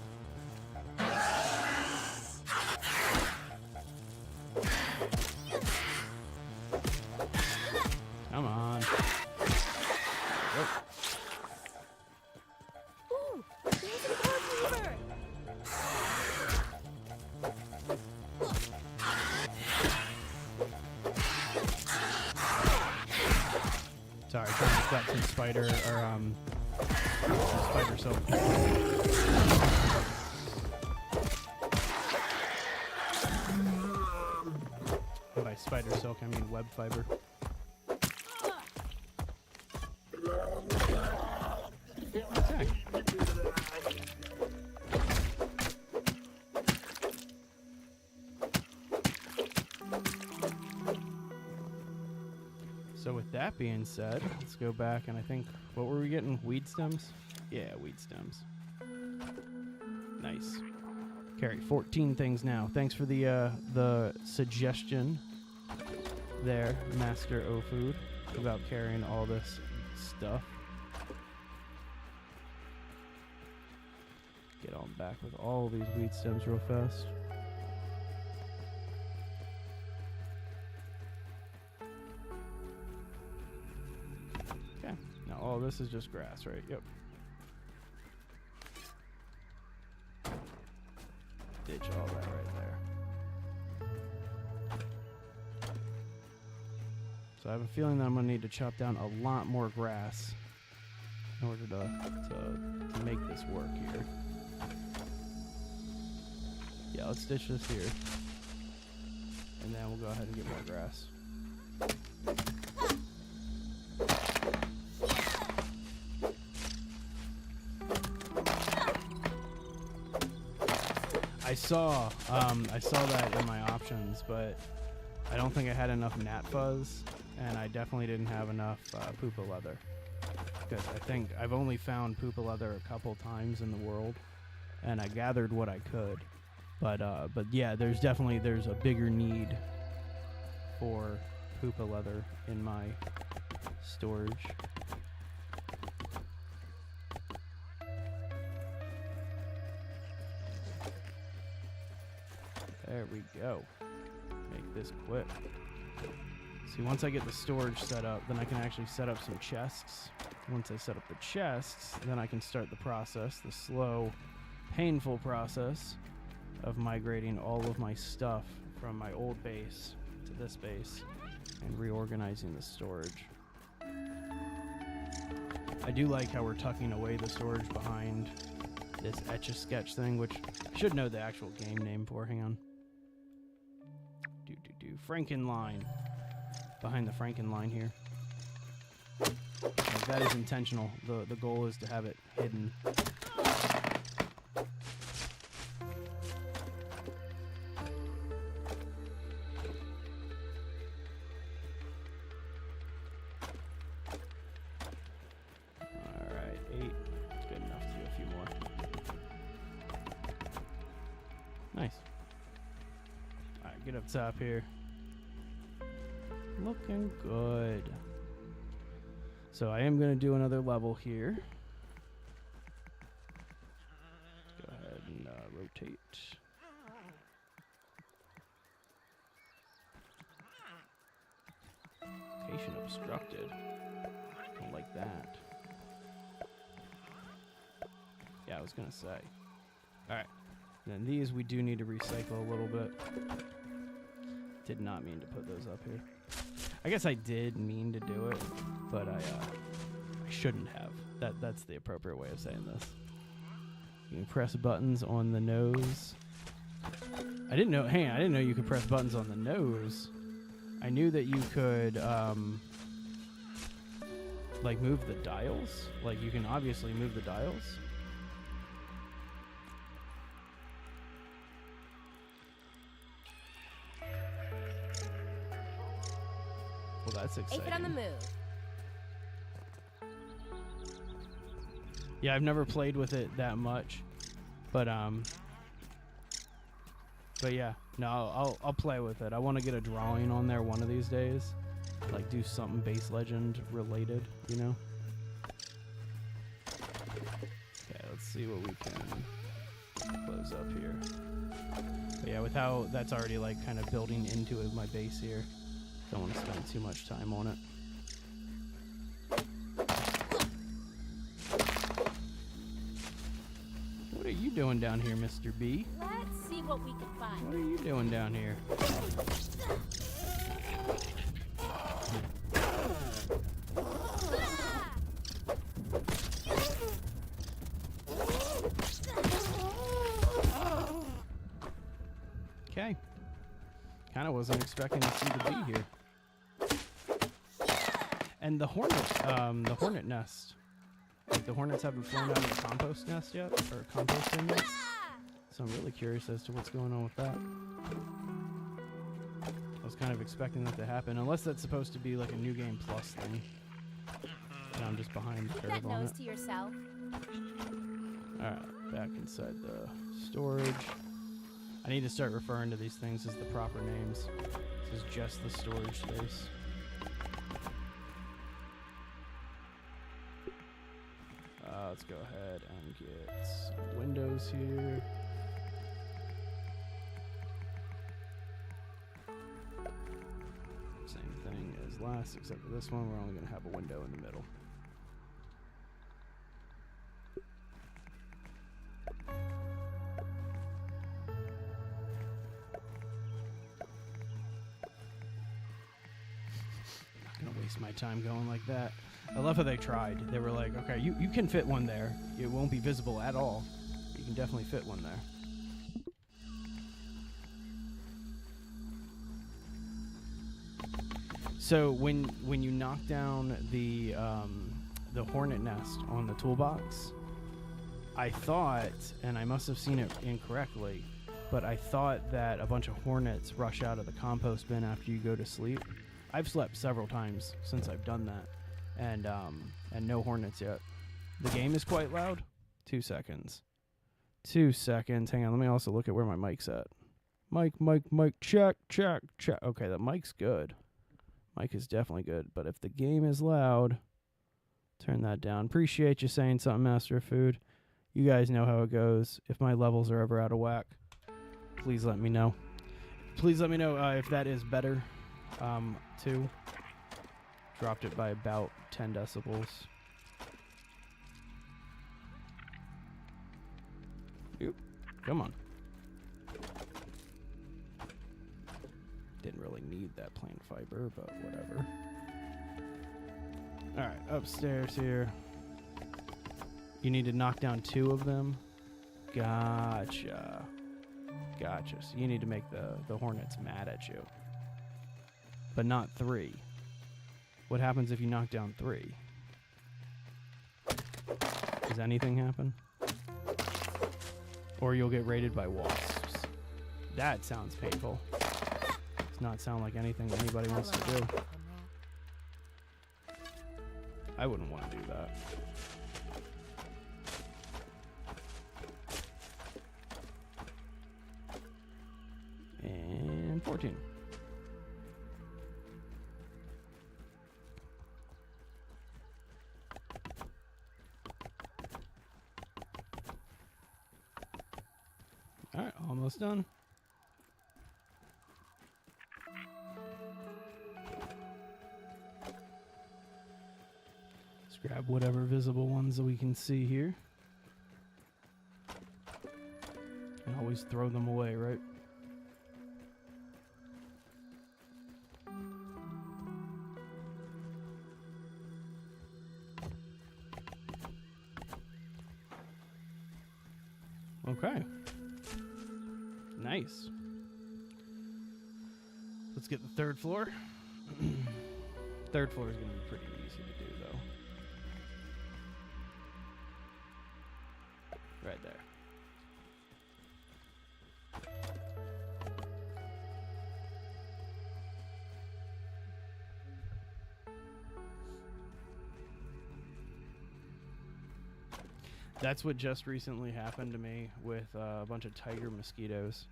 Come on. Oh. Ooh, there's an orb weaver. Sorry, trying to grab some spider or some spider silk. And by spider silk, I mean web fiber. Okay. So with that being said, let's go back and I think, what were we getting? Weed stems? Yeah, weed stems. Nice. Carry 14 things now. Thanks for the suggestion there, Master O-Food, about carrying all this stuff. Get on back with all these weed stems real fast. all this is just grass, right? Yep. Ditch all that right there. So I have a feeling that I'm gonna need to chop down a lot more grass in order to make this work here. Yeah, let's ditch this here. And then we'll go ahead and get more grass. I saw that in my options, but I don't think I had enough gnat fuzz, and I definitely didn't have enough pupa leather. Because I think I've only found pupa leather a couple times in the world, and I gathered what I could. But yeah, there's a bigger need for pupa leather in my storage. There we go. Make this quick. See, once I get the storage set up, then I can actually set up some chests. Once I set up the chests, then I can start the process, the slow, painful process of migrating all of my stuff from my old base to this base and reorganizing the storage. I do like how we're tucking away the storage behind this Etch-a-Sketch thing, which I should know the actual game name for. Hang on. Frankenline. Behind the Frankenline here. Like, that is intentional. The goal is to have it hidden. Alright, 8. Good enough to do a few more. Nice. Alright, get up top here. Looking good. So I am going to do another level here. Go ahead and rotate. Location obstructed. Don't like that. Yeah, I was going to say. Alright. Then these we do need to recycle a little bit. Did not mean to put those up here. I guess I did mean to do it, but I shouldn't have. That's the appropriate way of saying this. You can press buttons on the nose. I didn't know you could press buttons on the nose. I knew that you could like move the dials. Like, you can obviously move the dials. Well, that's exciting. Aphid on the move. Yeah, I've never played with it that much, but yeah, no, I'll play with it. I want to get a drawing on there one of these days, like do something Base Legend related, you know. Okay, let's see what we can close up here. But yeah, with how that's already like kind of building into my base here. Don't want to spend too much time on it. What are you doing down here, Mr. B? Let's see what we can find. What are you doing down here? Okay. Kind of wasn't expecting to see the bee here. And the hornet nest. Like, the hornets haven't flown out of the compost nest yet, or composting yet. So I'm really curious as to what's going on with that. I was kind of expecting that to happen, unless that's supposed to be like a New Game Plus thing. And I'm just behind the Keep curve that on nose it. to yourself. Alright, back inside the storage. I need to start referring to these things as the proper names. This is just the storage space. Let's go ahead and get some windows here. Same thing as last, except for this one, we're only going to have a window in the middle. waste my time going like that. I love how they tried. They were like, okay, you can fit one there. It won't be visible at all. You can definitely fit one there. So when you knock down the hornet nest on the toolbox, I thought, and I must have seen it incorrectly, but I thought that a bunch of hornets rush out of the compost bin after you go to sleep. I've slept several times since I've done that, and no hornets yet. The game is quite loud. 2 seconds. 2 seconds. Hang on, let me also look at where my mic's at. Mic, check. Okay, the mic's good. Mic is definitely good, but if the game is loud, turn that down. Appreciate you saying something, Master of Food. You guys know how it goes. If my levels are ever out of whack, please let me know. Please let me know if that is better, too. Dropped it by about 10 decibels. Oop, come on. Didn't really need that plant fiber, but whatever. Alright, upstairs here. You need to knock down 2 of them. Gotcha. So you need to make the hornets mad at you. But not 3. What happens if you knock down 3? Does anything happen? Or you'll get raided by wasps. That sounds painful. Does not sound like anything anybody wants to do. I wouldn't want to do that. And 14. All right, almost done. Let's grab whatever visible ones that we can see here. And always throw them away, right? Okay. Nice. Let's get the 3rd floor. 3rd floor is going to be pretty easy to do, though. Right there. That's what just recently happened to me with a bunch of tiger mosquitoes.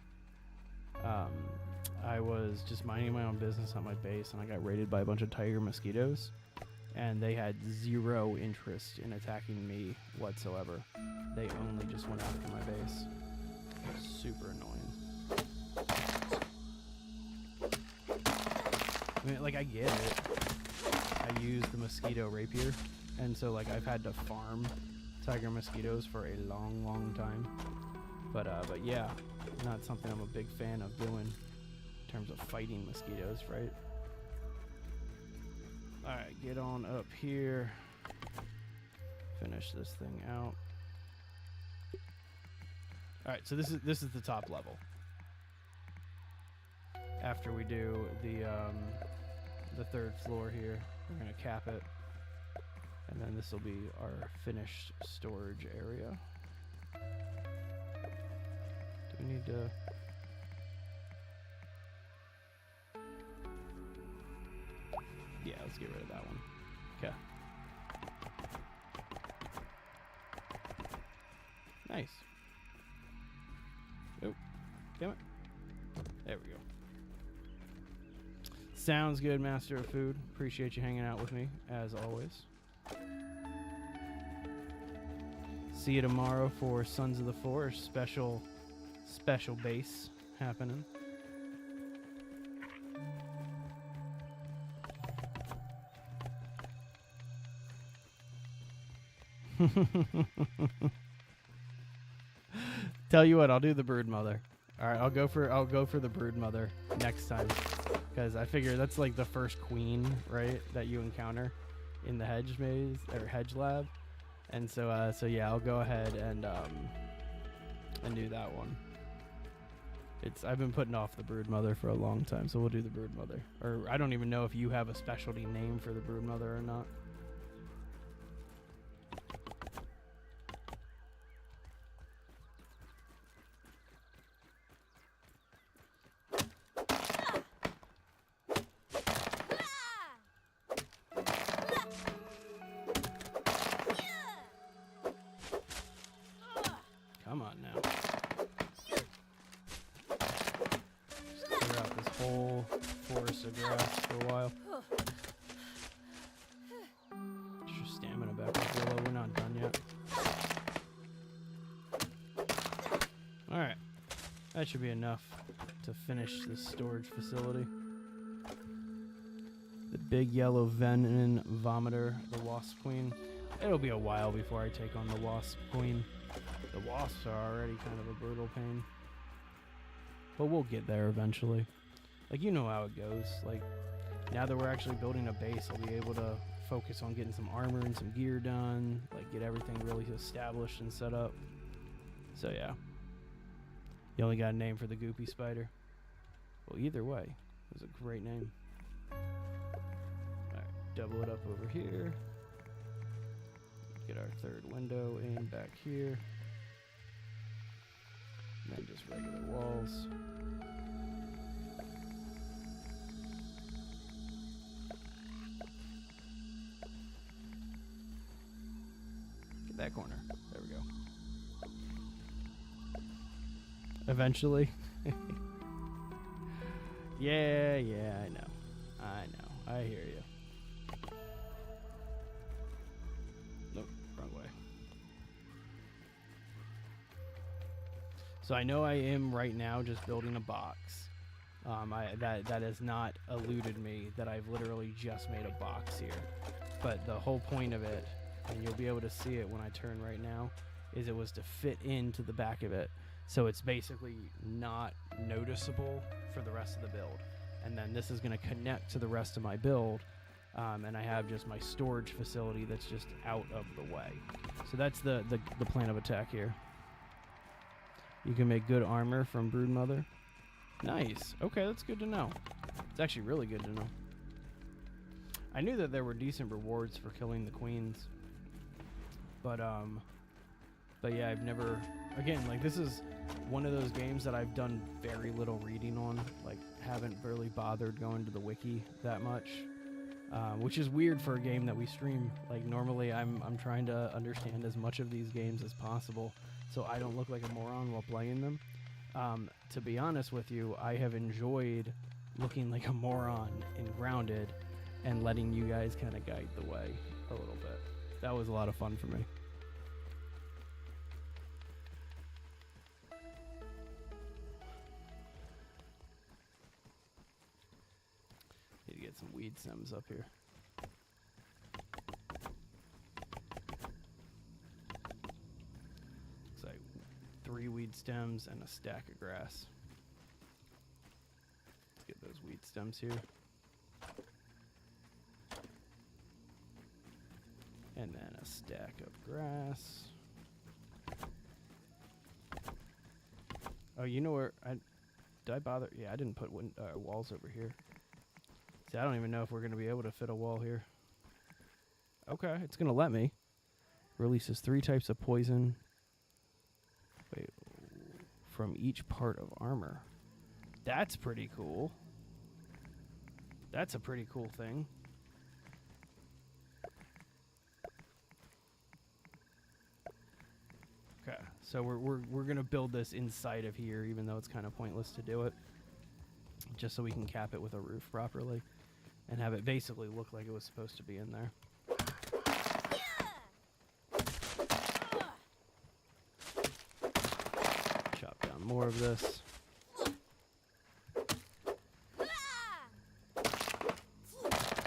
I was just minding my own business at my base, and I got raided by a bunch of tiger mosquitoes, and they had 0 interest in attacking me whatsoever. They only just went after my base. Super annoying. I mean, like, I get it. I use the mosquito rapier, and so, like, I've had to farm tiger mosquitoes for a long time. But yeah, not something I'm a big fan of doing in terms of fighting mosquitoes, right? Alright, get on up here. Finish this thing out. Alright, so this is the top level. After we do the 3rd floor here, we're gonna cap it. And then this will be our finished storage area. Do we need to... Yeah, let's get rid of that one. Okay. Nice. Oh, damn it. There we go. Sounds good, Master of Food. Appreciate you hanging out with me, as always. See you tomorrow for Sons of the Forest special base happening. Tell you what, I'll do the brood mother. All right, I'll go for the brood mother next time. because I figure that's like the first queen, right, that you encounter in the hedge maze or hedge lab. And so yeah, I'll go ahead and do that one. I've been putting off the Broodmother for a long time, so we'll do the Broodmother. Or I don't even know if you have a specialty name for the Broodmother or not. Come on now. Just clear out this whole forest of grass for a while. Get your stamina back up, Willow. We're not done yet. Alright. That should be enough to finish this storage facility. The big yellow venom vomiter, the Wasp Queen. It'll be a while before I take on the Wasp Queen. The wasps are already kind of a brutal pain. But we'll get there eventually. Like, you know how it goes. Like, now that we're actually building a base, I'll be able to focus on getting some armor and some gear done. Like, get everything really established and set up. So, yeah. You only got a name for the Goopy Spider. Well, either way, it was a great name. Alright, double it up over here. Get our third window in back here. And then just regular walls. Get that corner. There we go. Eventually. Yeah, I know. I hear you. Nope, wrong way. So I know I am right now just building a box. That has not eluded me that I've literally just made a box here. But the whole point of it, and you'll be able to see it when I turn right now, is it was to fit into the back of it. So it's basically not noticeable for the rest of the build. And then this is going to connect to the rest of my build. And I have just my storage facility that's just out of the way. So that's the plan of attack here. You can make good armor from Broodmother. Nice. Okay, that's good to know. It's actually really good to know. I knew that there were decent rewards for killing the queens. But yeah, I've never... Again, like, this is one of those games that I've done very little reading on. Like, haven't really bothered going to the wiki that much. Which is weird for a game that we stream. Like, normally I'm trying to understand as much of these games as possible so I don't look like a moron while playing them. To be honest with you, I have enjoyed looking like a moron in Grounded and letting you guys kind of guide the way a little bit. That was a lot of fun for me. Need to get some weed stems up here. Looks like 3 weed stems and a stack of grass. Let's get those weed stems here. And then a stack of grass. Oh, you know where did I bother? Yeah, I didn't put walls over here. See, I don't even know if we're going to be able to fit a wall here. Okay, it's going to let me. Releases 3 types of poison. Wait, from each part of armor. That's pretty cool. That's a pretty cool thing. Okay, so we're going to build this inside of here, even though it's kind of pointless to do it. Just so we can cap it with a roof properly. And have it basically look like it was supposed to be in there. Chop down more of this.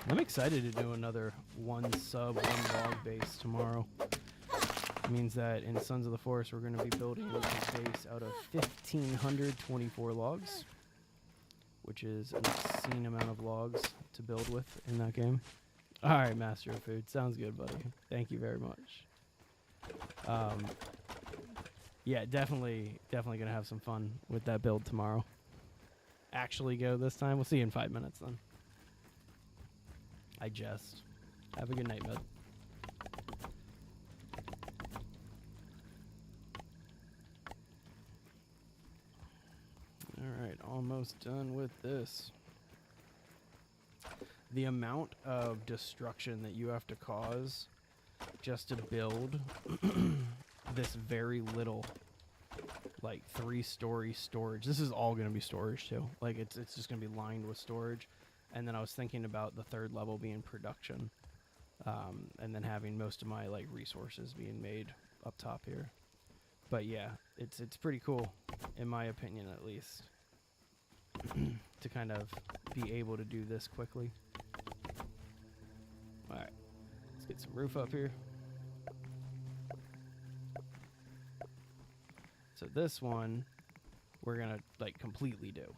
I'm excited to do another 1 sub, 1 log base tomorrow. It means that in Sons of the Forest we're going to be building a base out of 1,524 logs. which is an obscene amount of logs to build with in that game. All right, Master of Food. Sounds good, buddy. Thank you very much. Yeah, definitely going to have some fun with that build tomorrow. Actually go this time. We'll see you in 5 minutes then. I jest. Have a good night, bud. All right, almost done with this. The amount of destruction that you have to cause just to build this very little, like, 3-story storage. This is all going to be storage too. Like, it's just going to be lined with storage. And then I was thinking about the 3rd level being production, and then having most of my like resources being made up top here. But yeah, it's pretty cool, in my opinion at least, to kind of be able to do this quickly. All right, let's get some roof up here. So this one, we're gonna like completely do.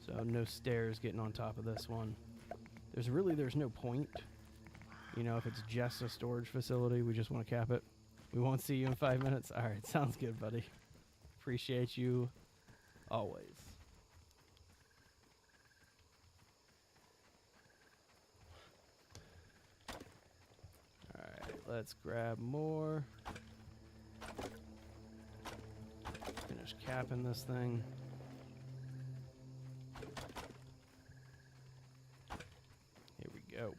So no stairs getting on top of this one. There's no point. You know, if it's just a storage facility, we just want to cap it. We won't see you in 5 minutes. All right, sounds good, buddy. Appreciate you always. All right, let's grab more. Finish capping this thing. Here we go.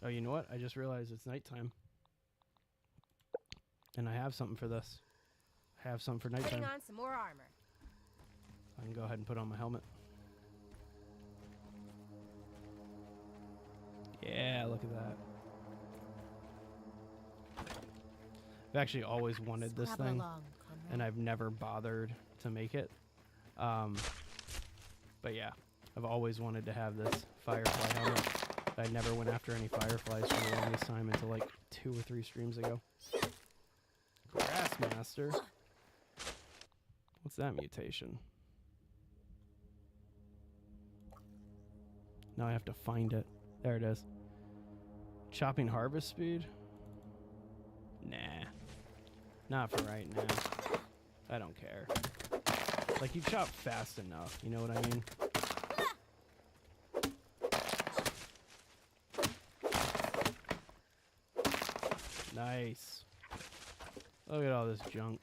Oh, you know what? I just realized it's nighttime. And I have something for this. I have something for nighttime. Putting on some more armor. I can go ahead and put on my helmet. Yeah, look at that. I've actually always wanted this Scrabble thing, along, comrade. and I've never bothered to make it. But yeah, I've always wanted to have this Firefly helmet. I never went after any Fireflies for the longest time until like 2 or 3 streams ago. Grassmaster? What's that mutation? Now I have to find it. There it is. Chopping harvest speed? Nah. Not for right now. I don't care. Like, you chop fast enough, you know what I mean? Nice. Look at all this junk.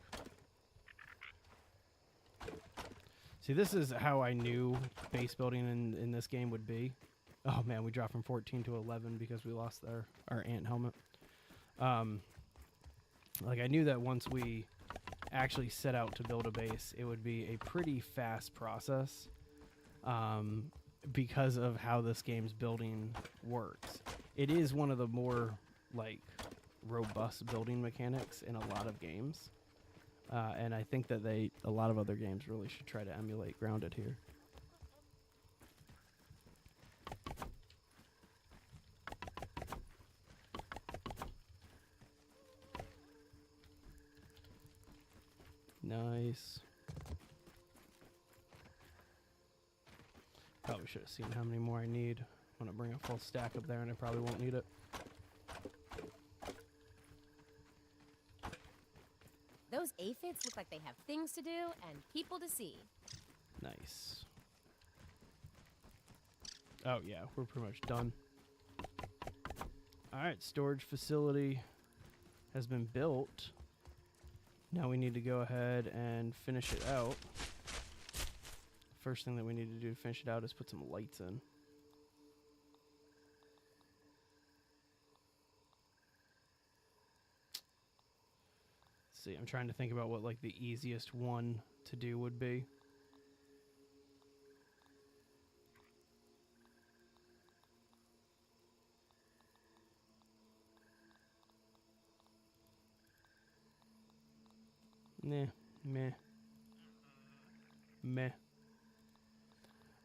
See, this is how I knew base building in this game would be. Oh man, we dropped from 14 to 11 because we lost our ant helmet. Like, I knew that once we actually set out to build a base, it would be a pretty fast process, because of how this game's building works. It is one of the more like robust building mechanics in a lot of games, and I think that a lot of other games really should try to emulate Grounded here. Nice. Probably should have seen how many more I need. I'm gonna bring a full stack up there and I probably won't need it. Those aphids look like they have things to do and people to see. Nice. Oh yeah, we're pretty much done. Alright, storage facility has been built. Now we need to go ahead and finish it out. First thing that we need to do to finish it out is put some lights in. Let's see, I'm trying to think about what like the easiest one to do would be. Nah, meh. Meh.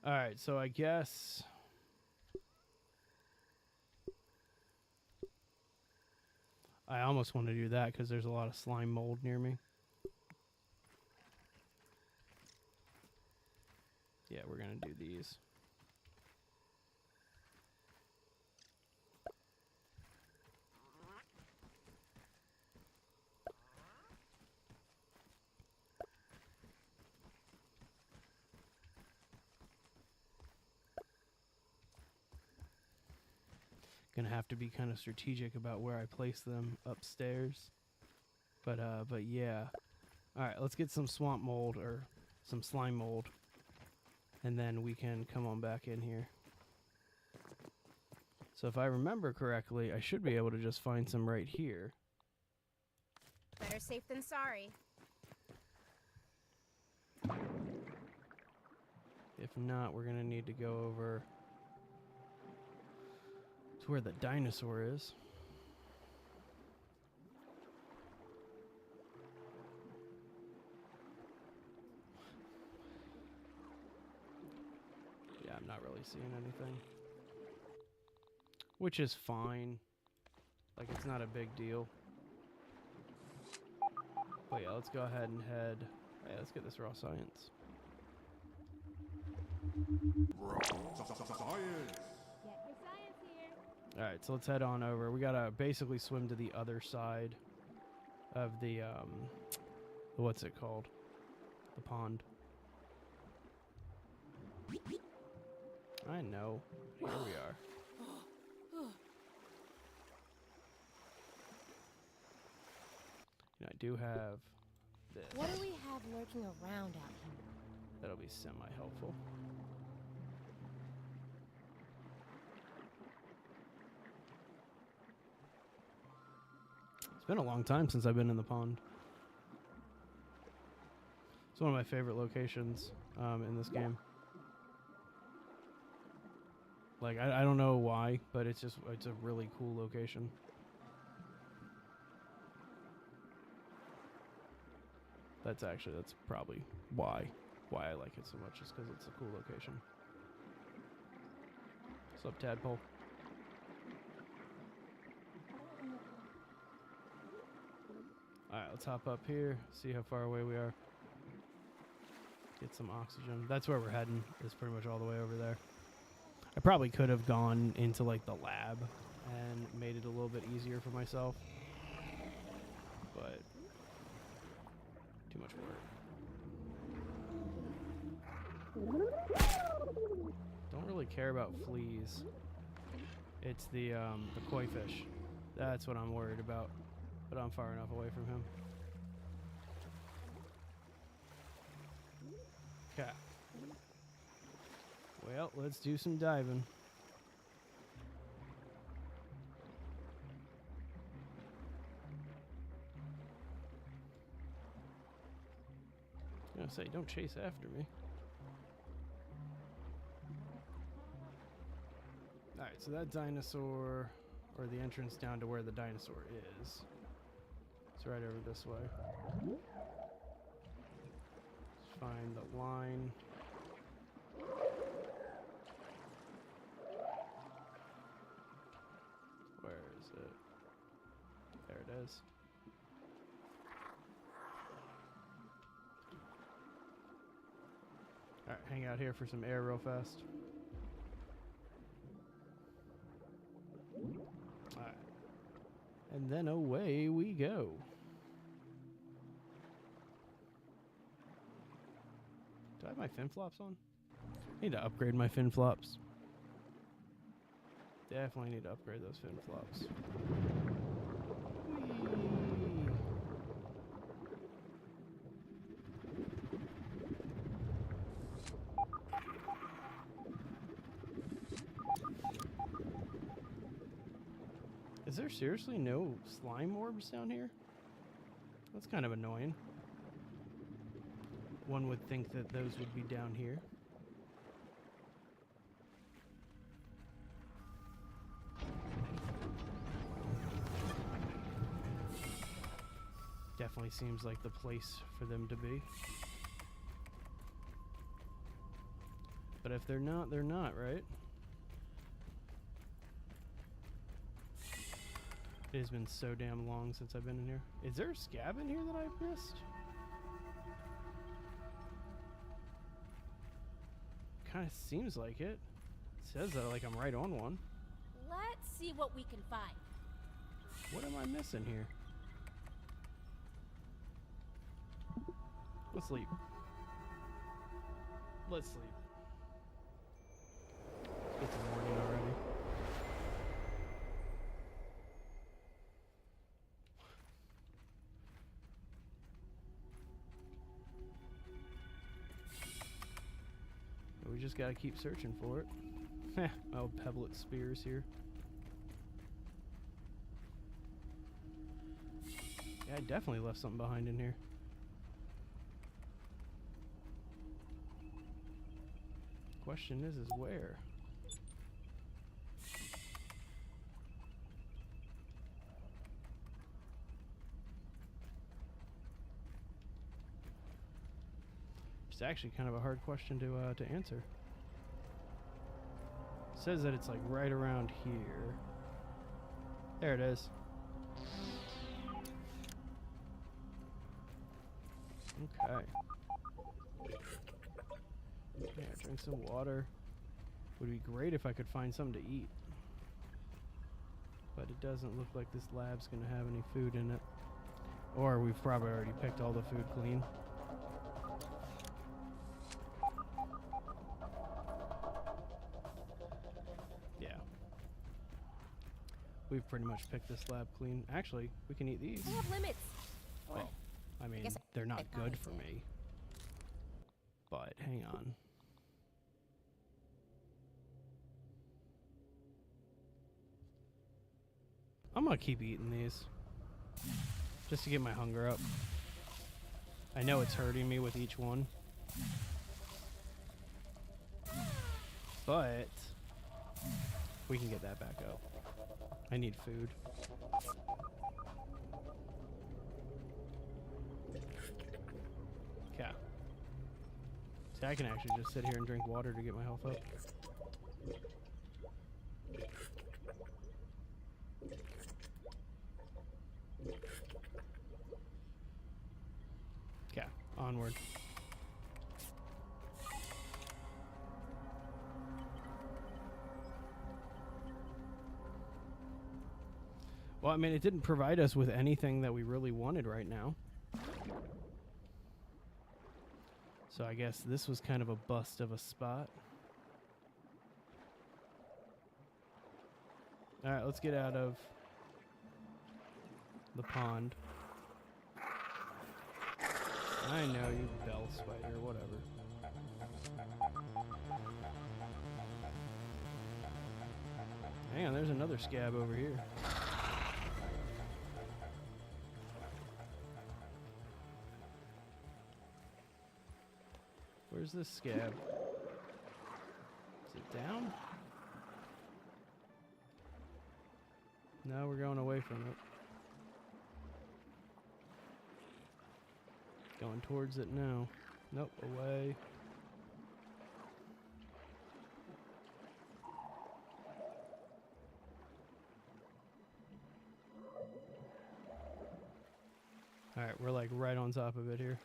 All right, so I guess I almost want to do that because there's a lot of slime mold near me. Yeah, we're going to do these. Gonna have to be kind of strategic about where I place them upstairs. But yeah. All right, let's get some swamp mold or some slime mold, and then we can come on back in here. So if I remember correctly, I should be able to just find some right here. Better safe than sorry. If not, we're gonna need to go over to where the dinosaur is. Yeah, I'm not really seeing anything. Which is fine. Like, it's not a big deal. But yeah, let's go ahead and head. Yeah, let's get this raw science. Get your science here. Alright, so let's head on over. We gotta basically swim to the other side of the, what's it called? The pond. I know. Here we are. And I do have this. What do we have lurking around out here? That'll be semi-helpful. It's been a long time since I've been in the pond. It's one of my favorite locations in this game. Like, I don't know why, but it's a really cool location. That's probably why I like it so much, is because it's a cool location. What's up, Tadpole? Alright, let's hop up here, see how far away we are. Get some oxygen. That's where we're heading, is pretty much all the way over there. I probably could have gone into, like, the lab and made it a little bit easier for myself. But too much work. Don't really care about fleas. It's the koi fish. That's what I'm worried about. But I'm far enough away from him. Okay. Well, let's do some diving. I was gonna say, don't chase after me. Alright, so that dinosaur, or the entrance down to where the dinosaur is, it's right over this way. Let's find the line. Where is it? There it is. Alright, hang out here for some air real fast. Alright. And then away we go. Do I have my fin flops on? I need to upgrade my fin flops. Definitely need to upgrade those fin flops. Whee! Is there seriously no slime orbs down here? That's kind of annoying. One would think that those would be down here. Definitely seems like the place for them to be. But if they're not, they're not, right? It has been so damn long since I've been in here. Is there a scab in here that I've missed? Kind of seems like it. It says that like I'm right on one. Let's see what we can find. What am I missing here? Let's sleep. Let's sleep. It's morning already. We just gotta keep searching for it. Heh, oh, pebblet spears here. Yeah, I definitely left something behind in here. Question is where? It's actually kind of a hard question to answer. It says that it's like right around here. There it is. Okay. Yeah, drink some water. Would be great if I could find something to eat. But it doesn't look like this lab's gonna have any food in it. Or we've probably already picked all the food clean. Yeah. We've pretty much picked this lab clean. Actually, we can eat these. They have limits. Well, I mean, guess they're not I good probably for did. me. But hang on. I'm gonna keep eating these. Just to get my hunger up. I know it's hurting me with each one. But we can get that back up. I need food. Okay. See, I can actually just sit here and drink water to get my health up. Okay, onward. Well, I mean, it didn't provide us with anything that we really wanted right now. So I guess this was kind of a bust of a spot. All right, let's get out of the pond. I know, you bell spider, whatever. Hang on, there's another scab over here. Where's this scab? Is it down? No, we're going away from it. Going towards it now. Nope, away. Alright, we're like right on top of it here.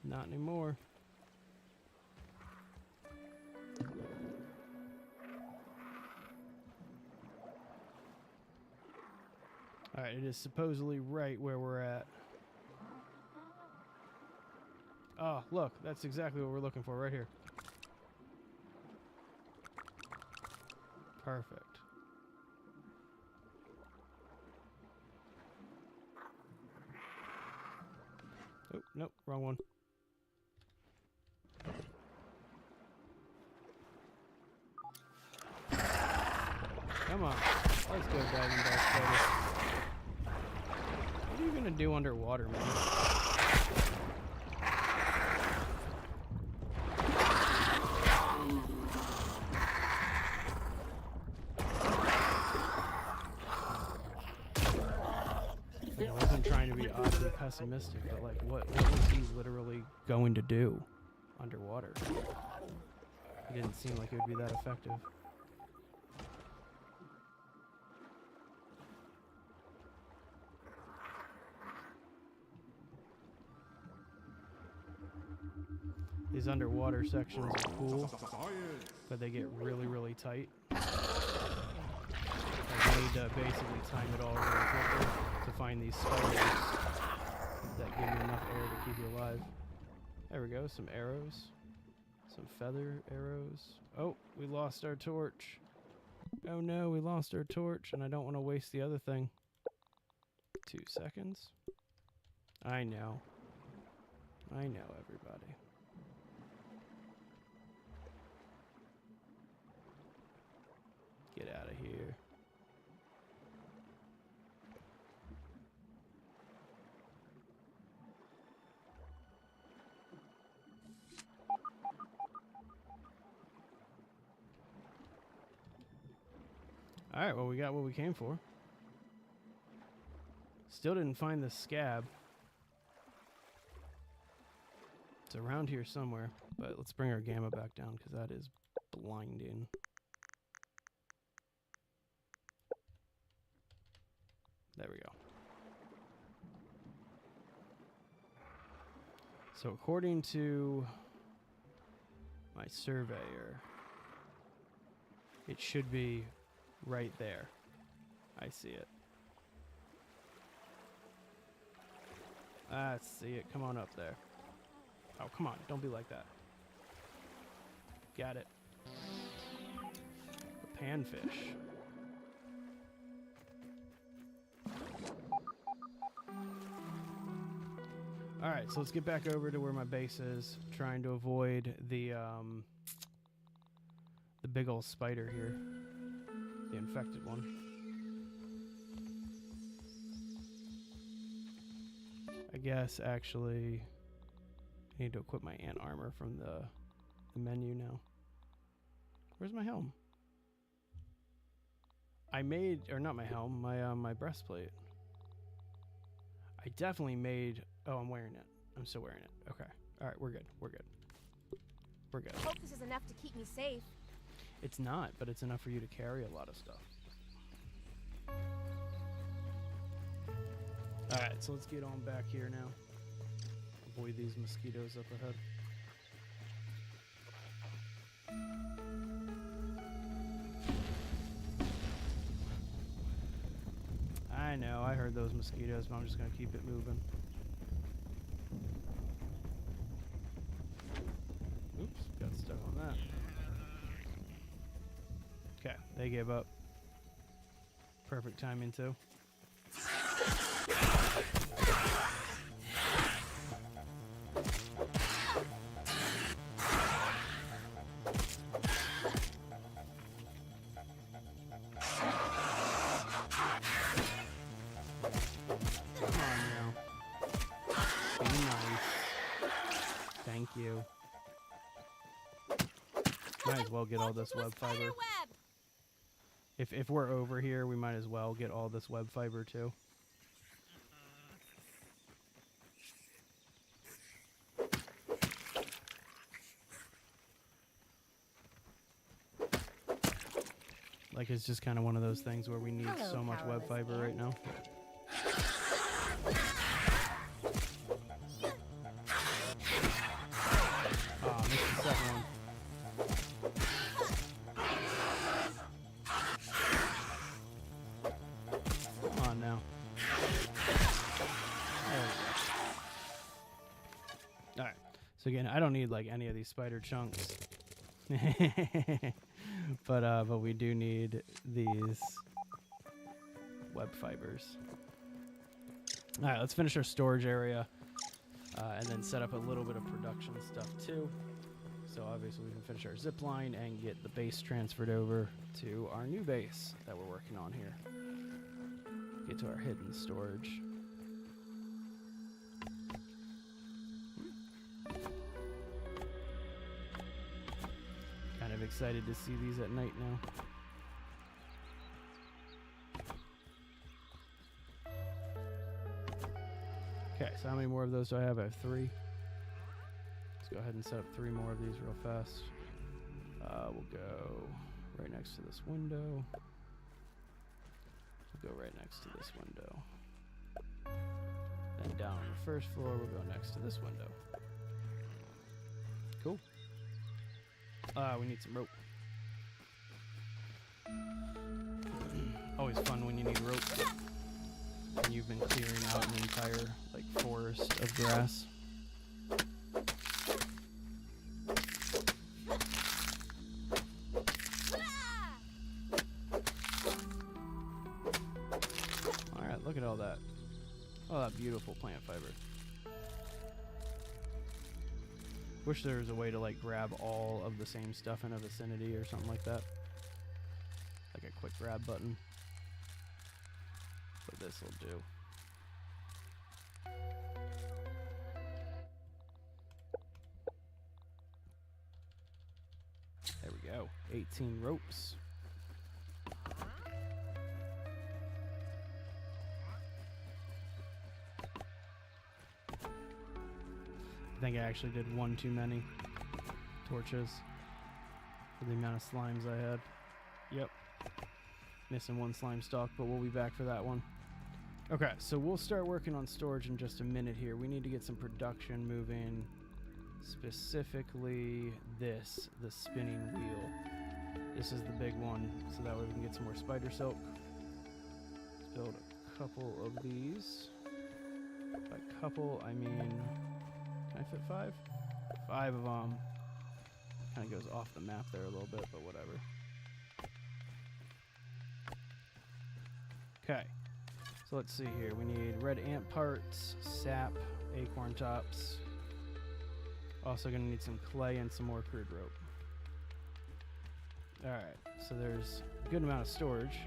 Not anymore. Alright, it is supposedly right where we're at. Oh, look, that's exactly what we're looking for right here. Perfect. Oh, nope, wrong one. Come on, let's go diving back, buddy. What are you gonna do underwater, man? pessimistic, but like, what was he literally going to do underwater? It didn't seem like it would be that effective. These underwater sections are cool, but they get really, really tight. Like you need to basically time it all really quickly to find these spiders that give you enough air to keep you alive. There we go, some arrows. Some feather arrows. Oh, we lost our torch. Oh no, we lost our torch, and I don't want to waste the other thing. 2 seconds. I know. I know, everybody. Get out of here. Alright, well, we got what we came for. Still didn't find the scab. It's around here somewhere, but let's bring our gamma back down because that is blinding. There we go. So according to my surveyor, it should be right there. I see it. I see it. Come on up there. Oh, come on. Don't be like that. Got it. The panfish. Alright, so let's get back over to where my base is. Trying to avoid the big old spider here. The infected one. I guess actually I need to equip my ant armor from the menu now. Where's my helm? I made, or not my helm, my breastplate. I definitely made, oh, I'm wearing it. I'm still wearing it. Okay. All right, we're good. We're good. We're good. I hope this is enough to keep me safe. It's not, but it's enough for you to carry a lot of stuff. Alright, so let's get on back here now. Avoid these mosquitoes up ahead. I know, I heard those mosquitoes, but I'm just going to keep it moving. Oops, got stuck on that. Okay, they gave up. Perfect timing too. Come on now. Be nice. Thank you. Might as well get all this web fiber. If we're over here, we might as well get all this web fiber too. Like, it's just kind of one of those things where we need so much web fiber right now. Oh, missed the second one. Come on now. There we go. Alright. So again, I don't need like any of these spider chunks. But we do need these web fibers. All right, let's finish our storage area and then set up a little bit of production stuff too. So obviously we can finish our zip line and get the base transferred over to our new base that we're working on here. Get to our hidden storage. Kind of excited to see these at night now. Okay, so how many more of those do I have? I have 3. Let's go ahead and set up 3 more of these real fast. We'll go right next to this window. We'll go right next to this window. Then down on the first floor, we'll go next to this window. Cool. We need some rope. Always fun when you need rope. And you've been clearing out an entire like forest of grass. Alright, look at all that. Oh, that beautiful plant fiber. Wish there was a way to like grab all of the same stuff in a vicinity or something like that. Like a quick grab button. But this will do. There we go. 18 ropes. I think I actually did one too many torches for the amount of slimes I had. Yep. Missing 1 slime stalk, but we'll be back for that one. Okay, so we'll start working on storage in just a minute here. We need to get some production moving. Specifically this, the spinning wheel. This is the big one, so that way we can get some more spider silk. Let's build a couple of these. By couple, I mean... Can I fit 5? 5 of them. Kind of goes off the map there a little bit, but whatever. Okay. So let's see here. We need red ant parts, sap, acorn tops. Also going to need some clay and some more crude rope. Alright, so there's a good amount of storage.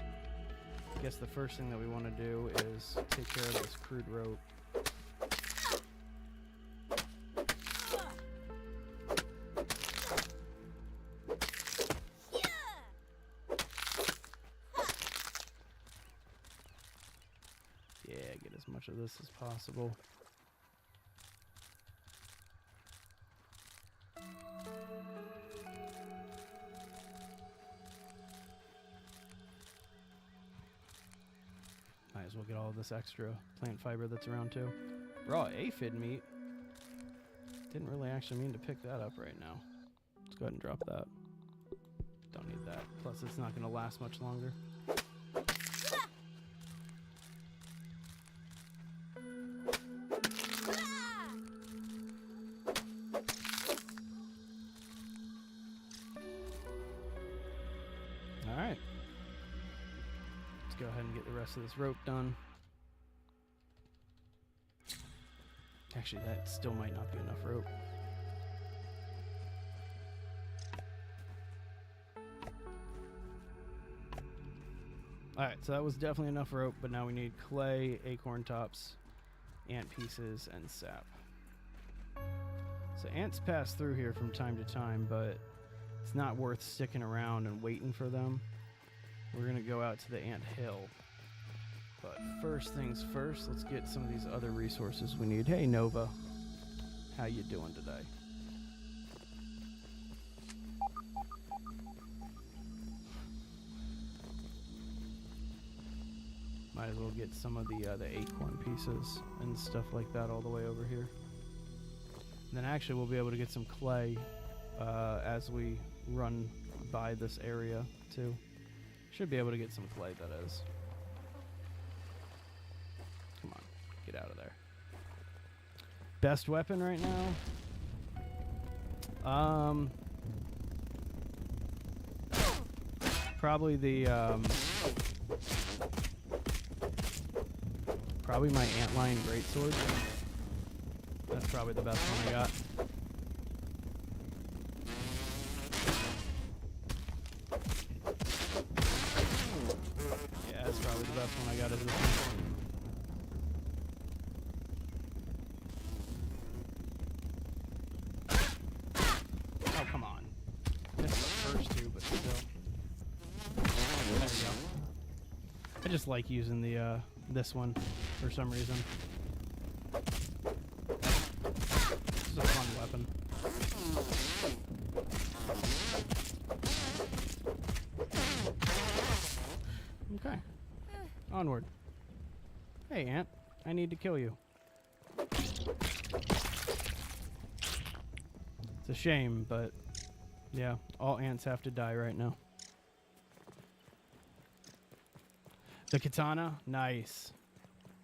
I guess the first thing that we want to do is take care of this crude rope. Of this as possible. Might as well get all of this extra plant fiber that's around too. Raw aphid meat. Didn't really actually mean to pick that up right now. Let's go ahead and drop that. Don't need that. Plus it's not going to last much longer. Alright. Let's go ahead and get the rest of this rope done. Actually, that still might not be enough rope. Alright, so that was definitely enough rope, but now we need clay, acorn tops, ant pieces, and sap. So ants pass through here from time to time, but it's not worth sticking around and waiting for them. We're going to go out to the ant hill. But first things first, let's get some of these other resources we need. Hey, Nova. How you doing today? Might as well get some of the acorn pieces and stuff like that all the way over here. And then actually we'll be able to get some clay as we run by this area too. Should be able to get some clay, that is. Come on, get out of there. Best weapon right now? Probably the probably my antlion greatsword. That's probably the best one I got. Yeah, that's probably the best one I got is this one. Oh, come on. Missed the first two, but still. There we go. I just like using the this one for some reason. Onward. Hey, ant. I need to kill you. It's a shame, but yeah, all ants have to die right now. The katana? Nice.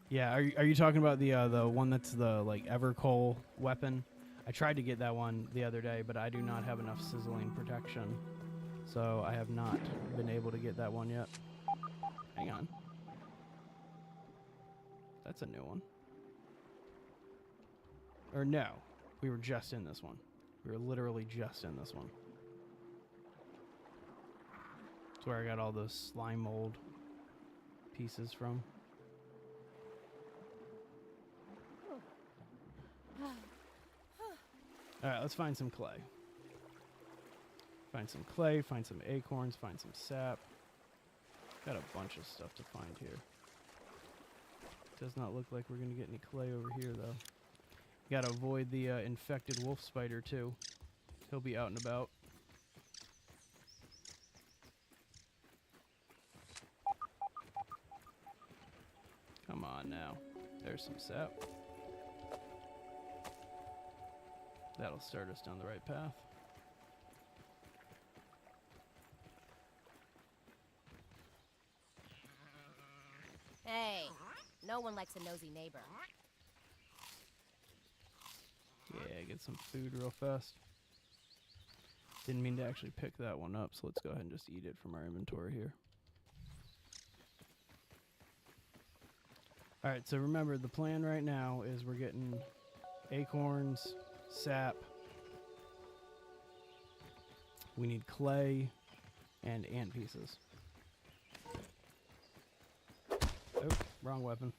Yeah, are you talking about the one that's the like Evercoal weapon? I tried to get that one the other day, but I do not have enough sizzling protection. So I have not been able to get that one yet. Hang on. That's a new one. Or no, we were just in this one. We were literally just in this one. That's where I got all those slime mold pieces from. Alright, let's find some clay. Find some clay, find some acorns, find some sap. Got a bunch of stuff to find here. Does not look like we're going to get any clay over here, though. Gotta avoid the infected wolf spider, too. He'll be out and about. Come on now. There's some sap. That'll start us down the right path. Hey, no one likes a nosy neighbor. Yeah, get some food real fast. Didn't mean to actually pick that one up, so let's go ahead and just eat it from our inventory here. Alright, so remember, the plan right now is we're getting acorns, sap. We need clay and ant pieces. Oh, wrong weapon.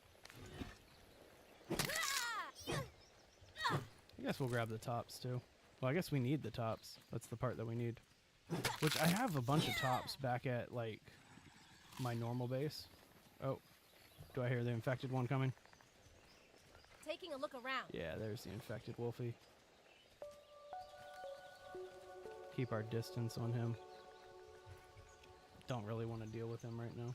I guess we'll grab the tops too. Well, I guess we need the tops. That's the part that we need. Which I have a bunch of tops back at like my normal base. Oh, do I hear the infected one coming? Taking a look around. Yeah, there's the infected wolfie. Keep our distance on him. Don't really want to deal with him right now.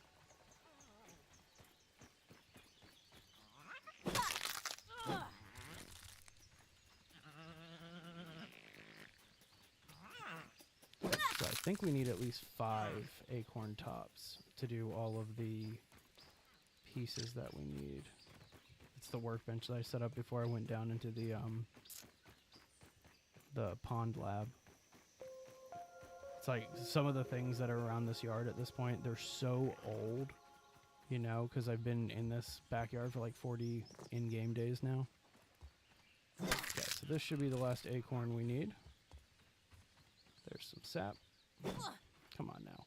So I think we need at least 5 acorn tops to do all of the pieces that we need. It's the workbench that I set up before I went down into the pond lab. It's like some of the things that are around this yard at this point, they're so old, you know, because I've been in this backyard for like 40 in-game days now. Okay, so this should be the last acorn we need. There's some sap. Come on now.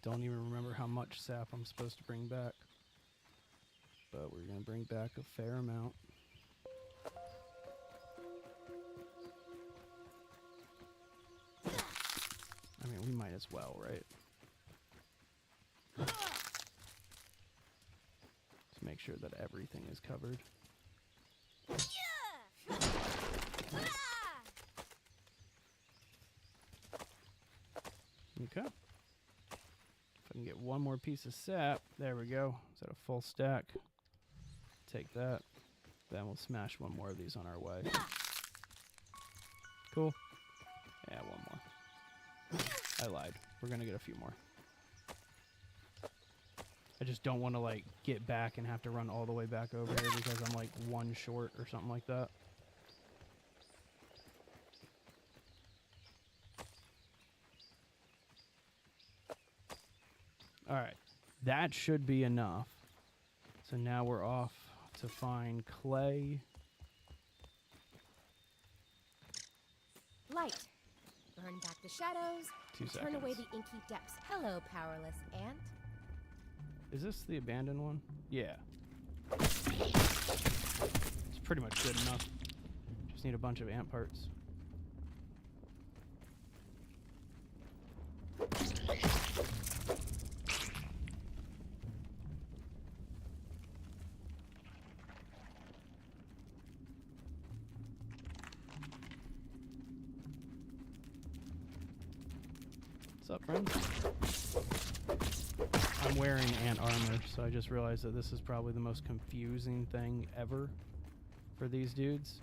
Don't even remember how much sap I'm supposed to bring back. But we're going to bring back a fair amount. I mean, we might as well, right? Let's make sure that everything is covered. Okay. If I can get one more piece of sap, there we go. Is that a full stack? Take that. Then we'll smash one more of these on our way. Cool. Yeah, one more. I lied. We're gonna get a few more. I just don't want to like get back and have to run all the way back over here because I'm like one short or something like that. Alright, that should be enough. So now we're off to find clay. Light. Burn back the shadows. 2 Turn seconds. away the inky depths. Hello, powerless ant. Is this the abandoned one? Yeah. It's pretty much good enough. Just need a bunch of ant parts. What's up, friend? I'm wearing ant armor, so I just realized that this is probably the most confusing thing ever for these dudes.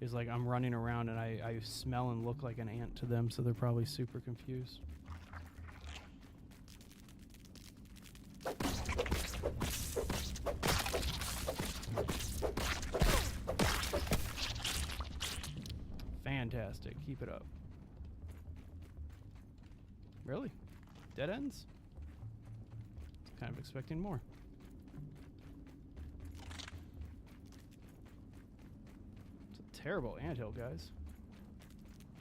Is like I'm running around and I smell and look like an ant to them, so they're probably super confused. Fantastic. Keep it up. Really? Dead ends? Kind of expecting more. It's a terrible anthill, guys.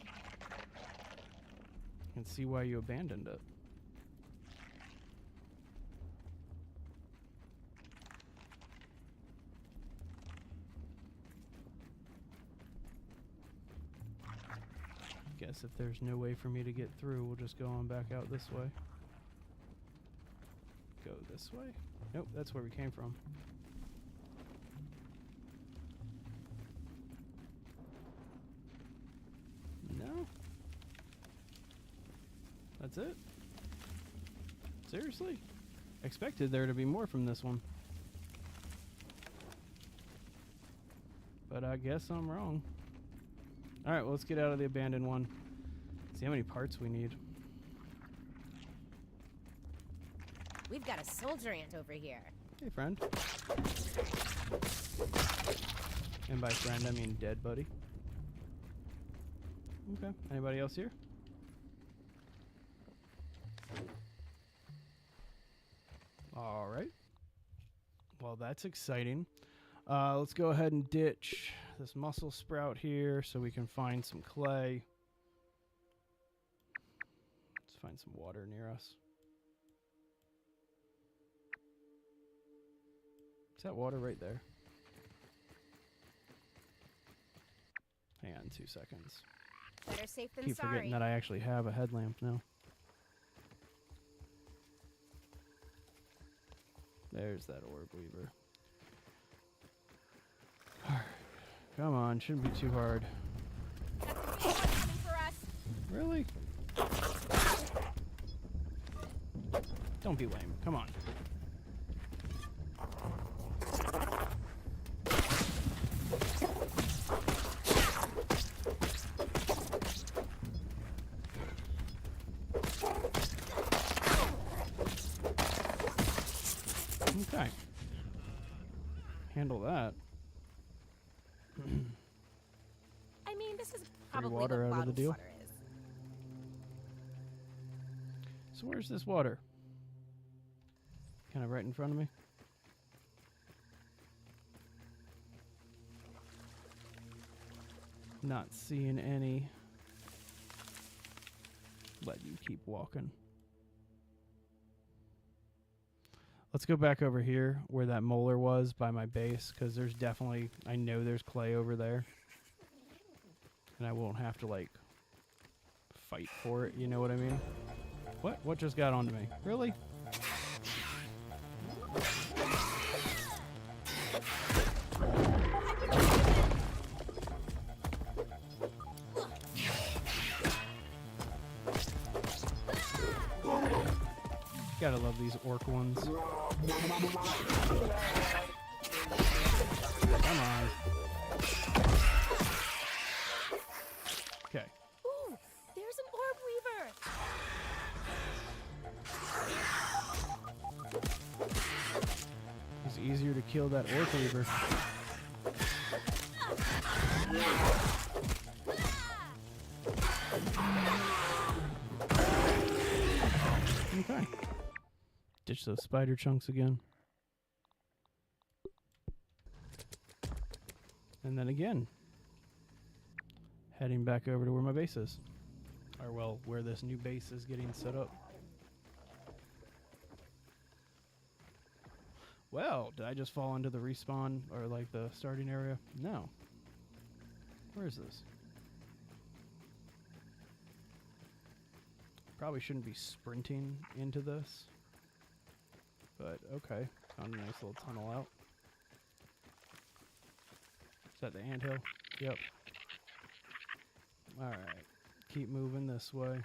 I can see why you abandoned it. Guess if there's no way for me to get through, we'll just go on back out this way. Go this way? Nope, that's where we came from. No? That's it? Seriously? Expected there to be more from this one. But I guess I'm wrong. Alright, well, let's get out of the abandoned one. See how many parts we need. We've got a soldier ant over here. Hey, friend. And by friend, I mean dead buddy. Okay, anybody else here? Alright. Well, that's exciting. Let's go ahead and ditch this mussel sprout here so we can find some clay. Let's find some water near us. Is that water right there? Hang on 2 seconds. Better safe than Keep sorry. forgetting that I actually have a headlamp now. There's that orb weaver. Come on, shouldn't be too hard. Coming for us. Really? Don't be lame. Come on. Okay. Handle that. I mean, this is probably water what out of the bottled deal? water is. So where's this water? Kind of right in front of me. Not seeing any. Let you keep walking. Let's go back over here where that molar was by my base, because there's definitely, I know there's clay over there. And I won't have to, like, fight for it, you know what I mean? What? What just got onto me? Really? Gotta love these orc ones. Come on. Okay. Ooh, there's an orb weaver. It's easier to kill that orc weaver. Okay. Ditch those spider chunks again. And then again. Heading back over to where my base is. Or, well, where this new base is getting set up. Well, did I just fall into the respawn or, like, the starting area? No. Where is this? Probably shouldn't be sprinting into this. But, okay. Found a nice little tunnel out. Is that the anthill? Yep. Alright. Keep moving this way.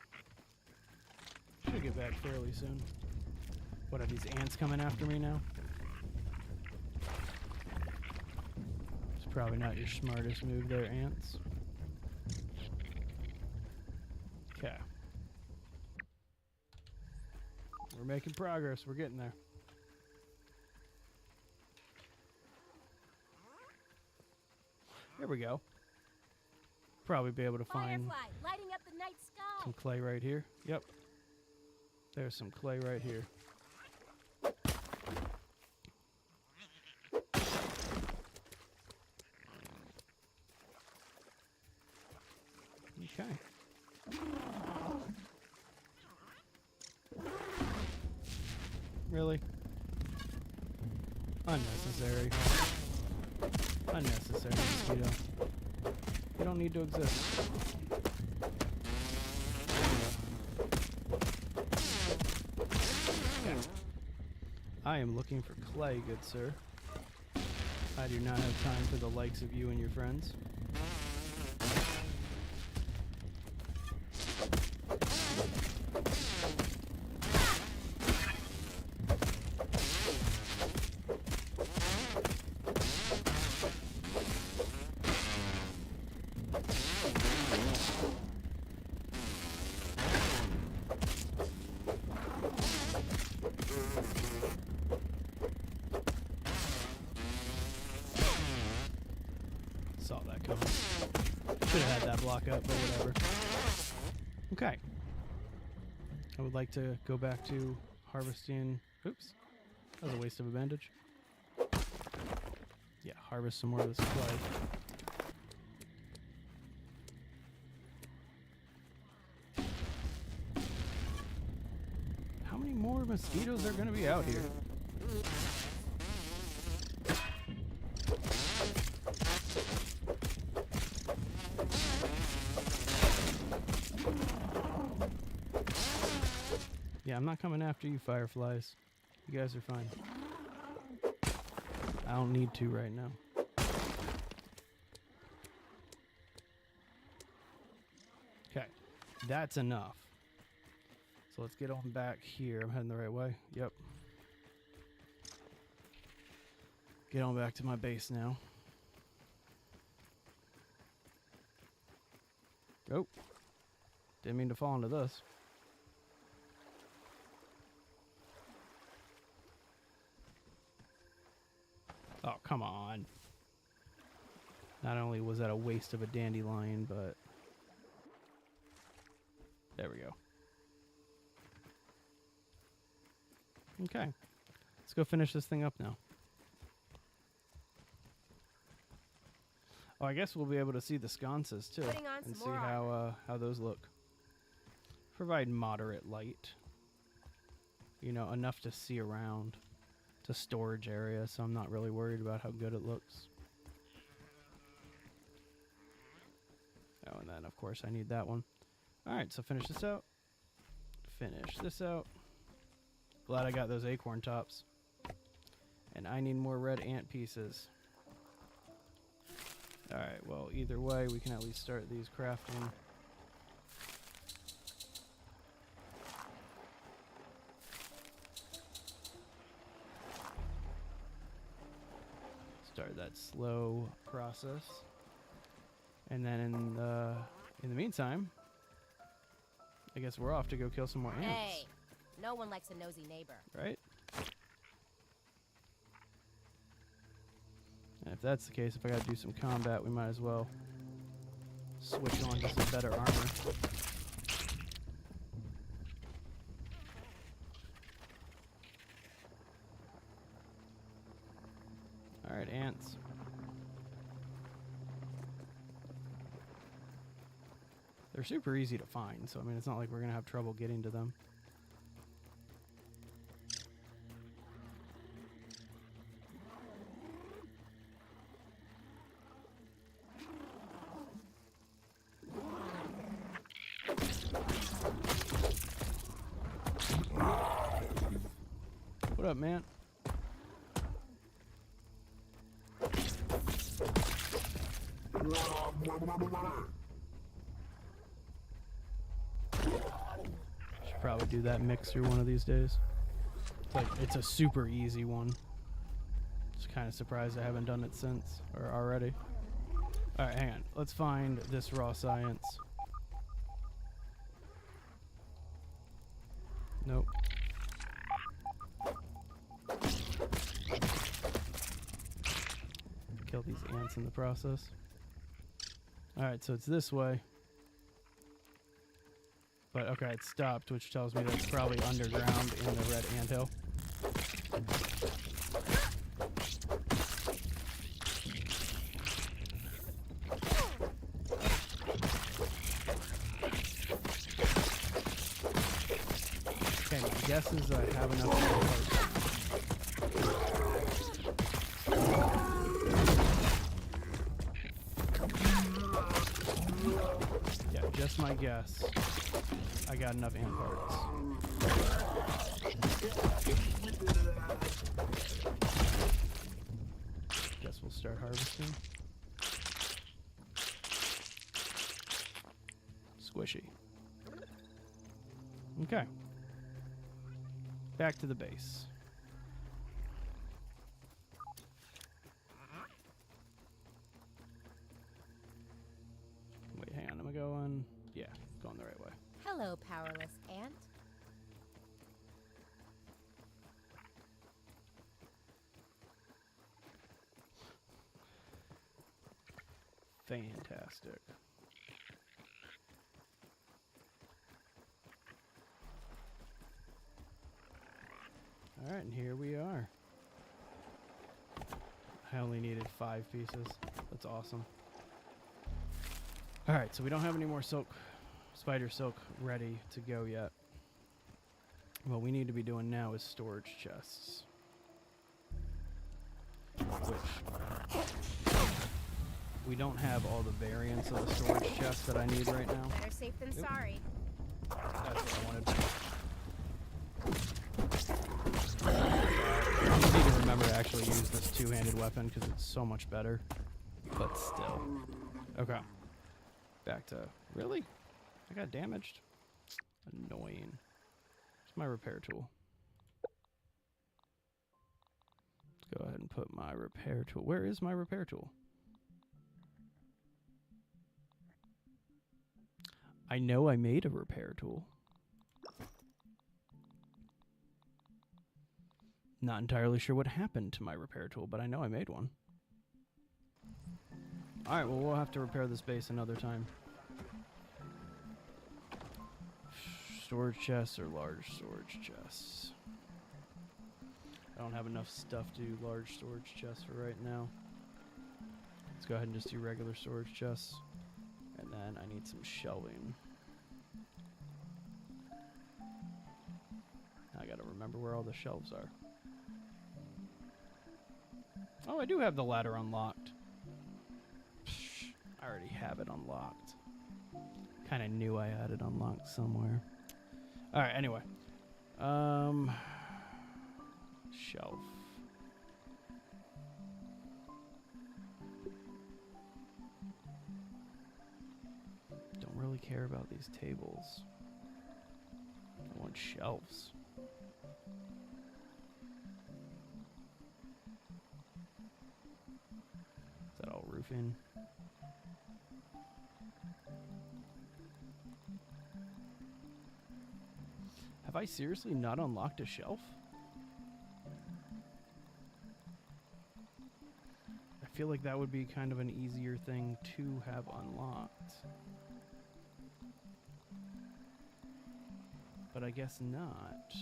Should get back fairly soon. What are these ants coming after me now? It's probably not your smartest move there, ants. Okay. We're making progress. We're getting there. There we go. Probably be able to find Firefly, lighting up the night sky. some clay right here. Yep. There's some clay right here. Okay. Really? Unnecessary. Unnecessary, mosquito. You don't need to exist. I am looking for clay, good sir. I do not have time for the likes of you and your friends. Saw that coming. Should have had that block up, but whatever. Okay. I would like to go back to harvesting. Oops. That was a waste of a bandage. Yeah, harvest some more of this clay. How many more mosquitoes are going to be out here? Yeah, I'm not coming after you, fireflies. You guys are fine. I don't need to right now. Okay, that's enough. So let's get on back here. I'm heading the right way. Yep. Get on back to my base now. Oh. Didn't mean to fall into this. Oh, come on. Not only was that a waste of a dandelion, but... There we go. Okay. Let's go finish this thing up now. Oh, I guess we'll be able to see the sconces, too. Putting on And some see more how those look. Provide moderate light. You know, enough to see around. It's a storage area, so I'm not really worried about how good it looks. Oh, and then, of course, I need that one. Alright, so finish this out. Finish this out. Glad I got those acorn tops. And I need more red ant pieces. Alright, well, either way, we can at least start these crafting. Start that slow process. And then in the meantime, I guess we're off to go kill some more ants. Hey, no one likes a nosy neighbor. Right? And if that's the case, if I gotta do some combat, we might as well switch on to some better armor. Alright, ants. They're super easy to find, so I mean, it's not like we're gonna have trouble getting to them. What up, man? probably do that mixer one of these days. It's like it's a super easy one. Just kind of surprised I haven't done it since or already. All right, hang on. Let's find this raw science. Nope. Kill these ants in the process. All right, so it's this way. But okay, it stopped, which tells me that's probably underground in the red anthill. Okay, my guess is I have enough. Yeah, just my guess. I got enough ant parts. Guess we'll start harvesting. Squishy. Okay. Back to the base. Wait, hang on. Am I going? Yeah, going the right way. Hello, powerless ant. Fantastic. All right, and here we are. I only needed 5 pieces. That's awesome. All right, so we don't have any more spider silk ready to go yet. What we need to be doing now is storage chests. Which we don't have all the variants of the storage chests that I need right now. Better safe than sorry. That's what I wanted. I just need to remember to actually use this two-handed weapon because it's so much better. But still. Okay. Back to... Really? I got damaged? Annoying. Where's my repair tool? Let's go ahead and put my repair tool. Where is my repair tool? I know I made a repair tool. Not entirely sure what happened to my repair tool, but I know I made one. Alright, well, we'll have to repair this base another time. Storage chests or large storage chests? I don't have enough stuff to do large storage chests for right now. Let's go ahead and just do regular storage chests. And then I need some shelving. I gotta remember where all the shelves are. Oh, I do have the ladder unlocked. Psh, I already have it unlocked. Kinda knew I had it unlocked somewhere. Alright, anyway. Shelf. Don't really care about these tables. I want shelves. Is that all roofing? Have I seriously not unlocked a shelf? I feel like that would be kind of an easier thing to have unlocked. But I guess not.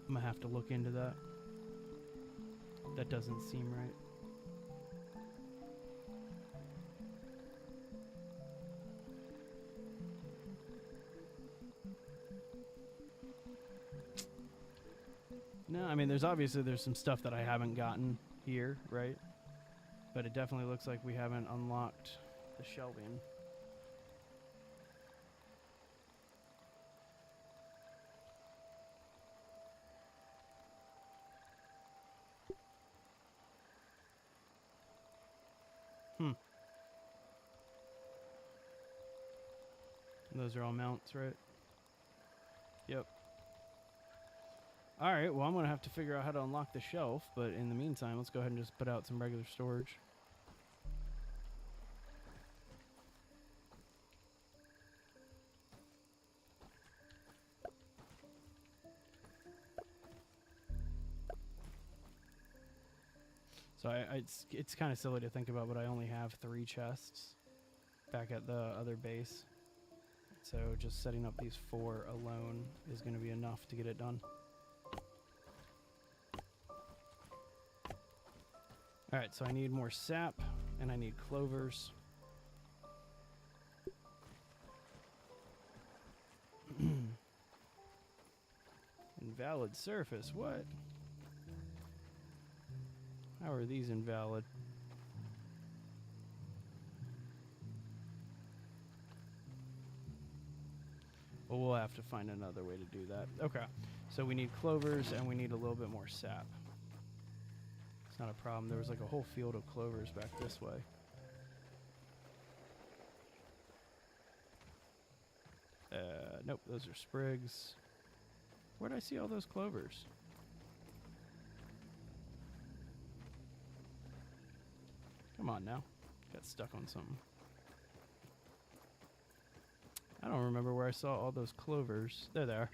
I'm gonna have to look into that. That doesn't seem right. No, I mean, there's some stuff that I haven't gotten here, right? But it definitely looks like we haven't unlocked the shelving. Those are all mounts, right? Yep. Alright, well, I'm going to have to figure out how to unlock the shelf, but in the meantime, let's go ahead and just put out some regular storage. So it's kind of silly to think about, but I only have 3 chests back at the other base. So just setting up these 4 alone is going to be enough to get it done. Alright, so I need more sap, and I need clovers. Invalid surface, what? How are these invalid? Well, we'll have to find another way to do that. Okay, so we need clovers, and we need a little bit more sap. It's not a problem. There was like a whole field of clovers back this way. Nope, those are sprigs. Where'd I see all those clovers? Come on now. Got stuck on something. I don't remember where I saw all those clovers. There they are.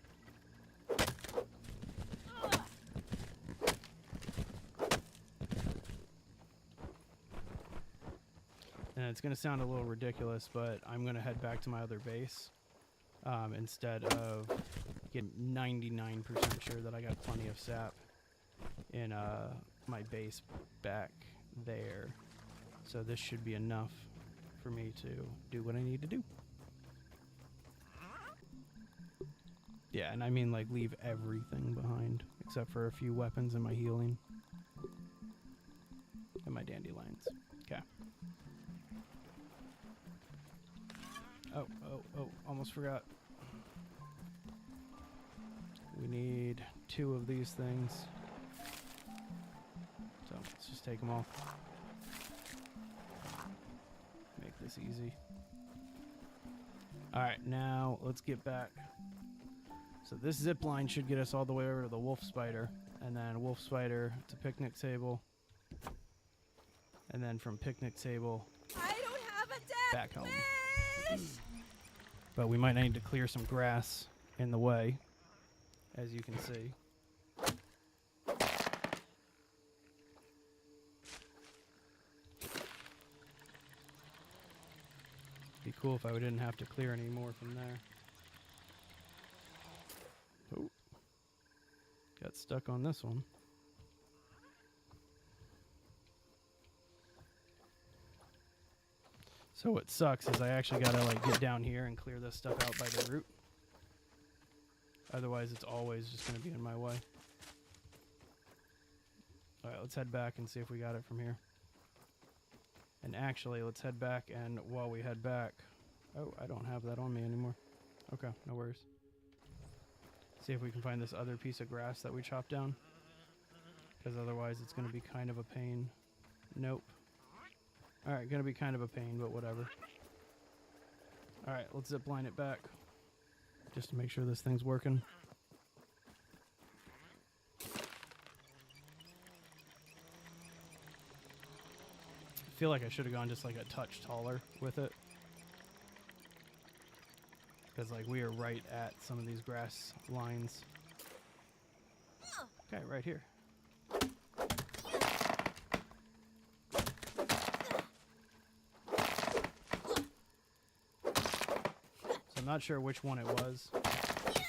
And it's going to sound a little ridiculous, but I'm going to head back to my other base instead of getting 99% sure that I got plenty of sap in my base back there. So this should be enough for me to do what I need to do. Yeah, and I mean like leave everything behind except for a few weapons and my healing. And my dandelions. Okay. Oh, almost forgot. We need 2 of these things. So let's just take them all. Make this easy. Alright, now let's get back. So this zip line should get us all the way over to the wolf spider. And then wolf spider to picnic table. And then from picnic table I don't have a death back home. wish! But we might need to clear some grass in the way, as you can see. Be cool if I didn't have to clear any more from there. Oh, got stuck on this one. So what sucks is I actually gotta like get down here and clear this stuff out by the root. Otherwise it's always just gonna be in my way. Alright, let's head back and see if we got it from here. And actually, let's head back, and while we head back... Oh, I don't have that on me anymore. Okay, no worries. See if we can find this other piece of grass that we chopped down. Because otherwise it's gonna be kind of a pain. Nope. Alright, gonna be kind of a pain, but whatever. Alright, let's zip line it back. Just to make sure this thing's working. I feel like I should have gone just like a touch taller with it. Because like we are right at some of these grass lines. Okay, right here. I'm not sure which one it was, so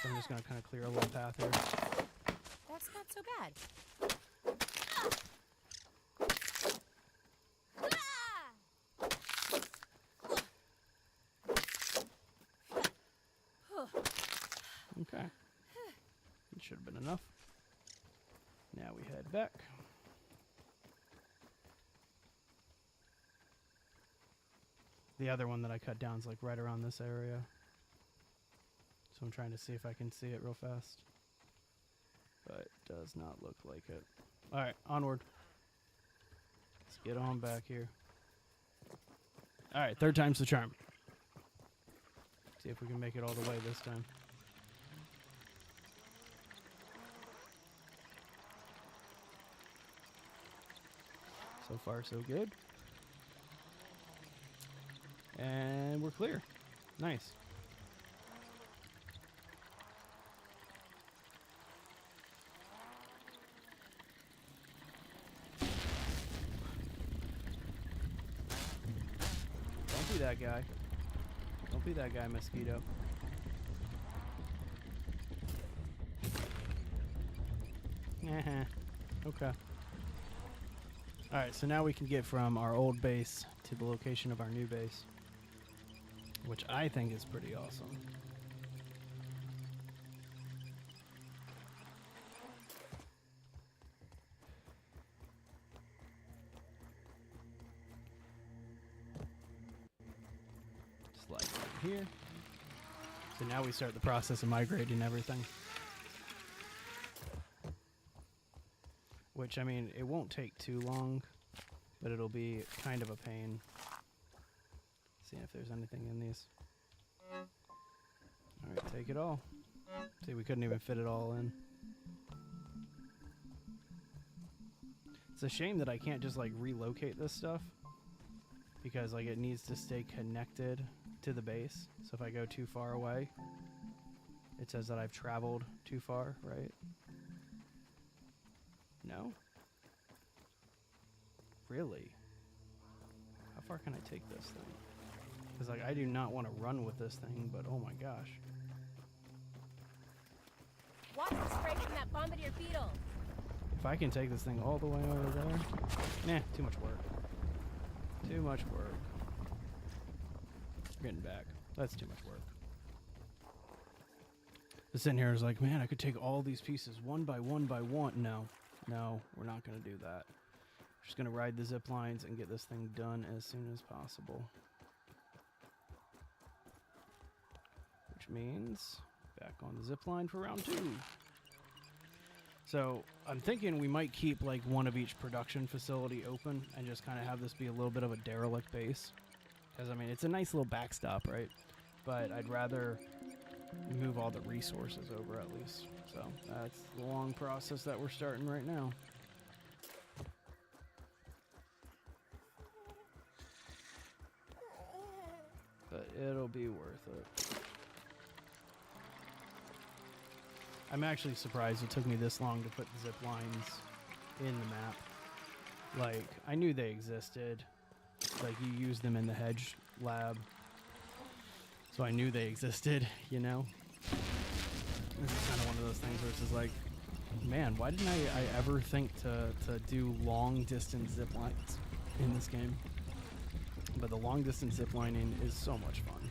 I'm just going to kind of clear a little path here. That's not so bad. Okay. It should have been enough. Now we head back. The other one that I cut down is like right around this area. So I'm trying to see if I can see it real fast. But it does not look like it. Alright, onward. Let's get on back here. Alright, 3rd time's the charm. See if we can make it all the way this time. So far, so good. And we're clear. Nice. Don't be that guy. Don't be that guy, Mosquito. Okay. Alright, so now we can get from our old base to the location of our new base, which I think is pretty awesome. Just like right here. So now we start the process of migrating everything. Which, I mean, it won't take too long, but it'll be kind of a pain. See if there's anything in these. Alright, take it all. See, we couldn't even fit it all in. It's a shame that I can't just, like, relocate this stuff. Because, like, it needs to stay connected to the base. So if I go too far away, it says that I've traveled too far, right? No? Really? How far can I take this thing? Because, like, I do not want to run with this thing, but oh my gosh. Watch the spray from that bombardier beetle. If I can take this thing all the way over there... Nah, too much work. Too much work. Getting back. That's too much work. Just sitting here is like, man, I could take all these pieces one by one by one. No. No, we're not going to do that. We're just going to ride the zip lines and get this thing done as soon as possible. Which means back on the zip line for round 2. So I'm thinking we might keep like one of each production facility open and just kind of have this be a little bit of a derelict base. Because, I mean, it's a nice little backstop, right? But I'd rather move all the resources over at least. So that's the long process that we're starting right now. But it'll be worth it. I'm actually surprised it took me this long to put the zip lines in the map. Like, I knew they existed. Like, you use them in the hedge lab. So I knew they existed, you know? This is kind of one of those things where it's just like, man, why didn't I ever think to do long distance zip lines in this game? But the long distance zip lining is so much fun.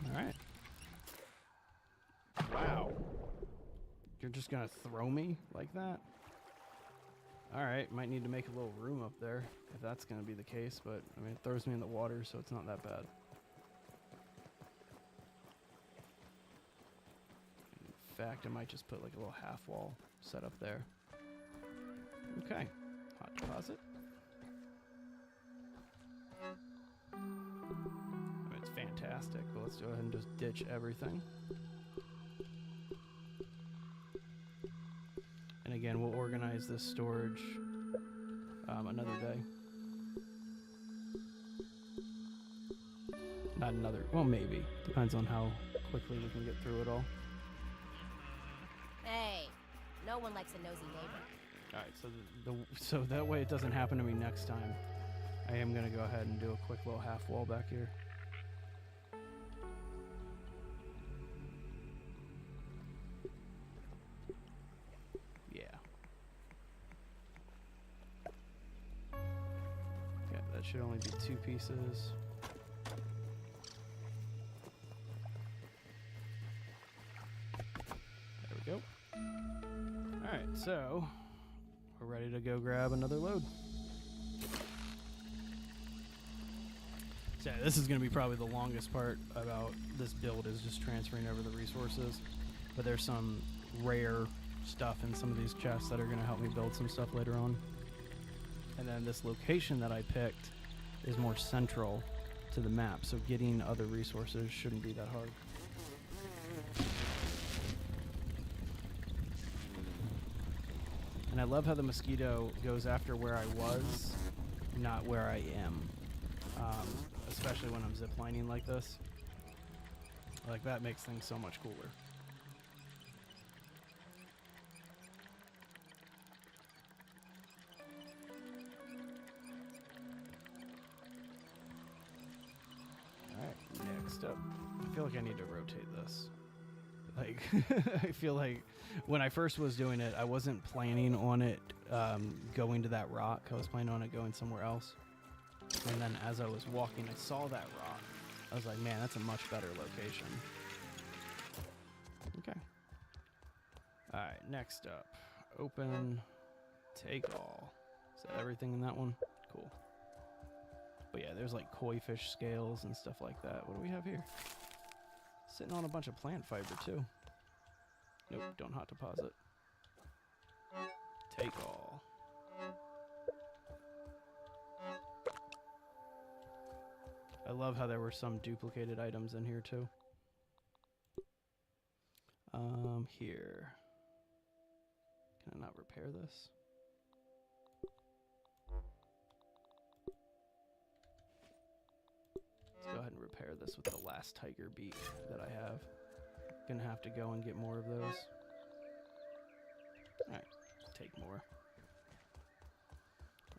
Alright. Wow. You're just gonna throw me like that? Alright, might need to make a little room up there if that's gonna be the case, but I mean, it throws me in the water, so it's not that bad. In fact, I might just put like a little half wall set up there. Okay, hot deposit. I mean, it's fantastic, but let's go ahead and just ditch everything. And again, we'll organize this storage another day. Not another, well, maybe. Depends on how quickly we can get through it all. Hey, no one likes a nosy neighbor. All right, so that way it doesn't happen to me next time. I am gonna go ahead and do a quick little half wall back here. Yeah. Okay, that should only be 2 pieces. There we go. All right, so we're ready to go grab another load. So this is going to be probably the longest part about this build, is just transferring over the resources. But there's some rare stuff in some of these chests that are going to help me build some stuff later on. And then this location that I picked is more central to the map, so getting other resources shouldn't be that hard. And I love how the mosquito goes after where I was, not where I am. Especially when I'm ziplining like this. Like, that makes things so much cooler. Alright, next up. I feel like I need to rotate this. Like, I feel like when I first was doing it, I wasn't planning on it going to that rock. I was planning on it going somewhere else. And then as I was walking, I saw that rock. I was like, man, that's a much better location. Okay. Alright, next up. Open, take all. Is that everything in that one? Cool. But yeah, there's like koi fish scales and stuff like that. What do we have here? Sitting on a bunch of plant fiber too. Nope, don't hot deposit. Take all. I love how there were some duplicated items in here too. Here. Can I not repair this? Let's go ahead and repair this with the last tiger beak that I have. Gonna have to go and get more of those. Alright, take more.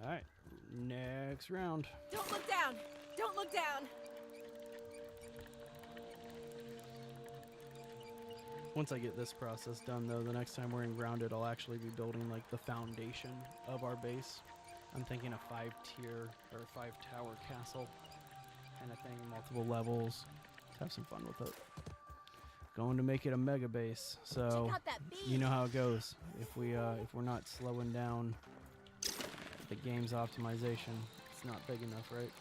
Alright, next round. Don't look down! Don't look down! Once I get this process done, though, the next time we're in Grounded, I'll actually be building, like, the foundation of our base. I'm thinking a 5-tier or 5-tower castle kind of thing, multiple levels. Let's have some fun with it. Going to make it a mega base, so Check out that bee. you know how it goes. If we're not slowing down the game's optimization, it's not big enough, right?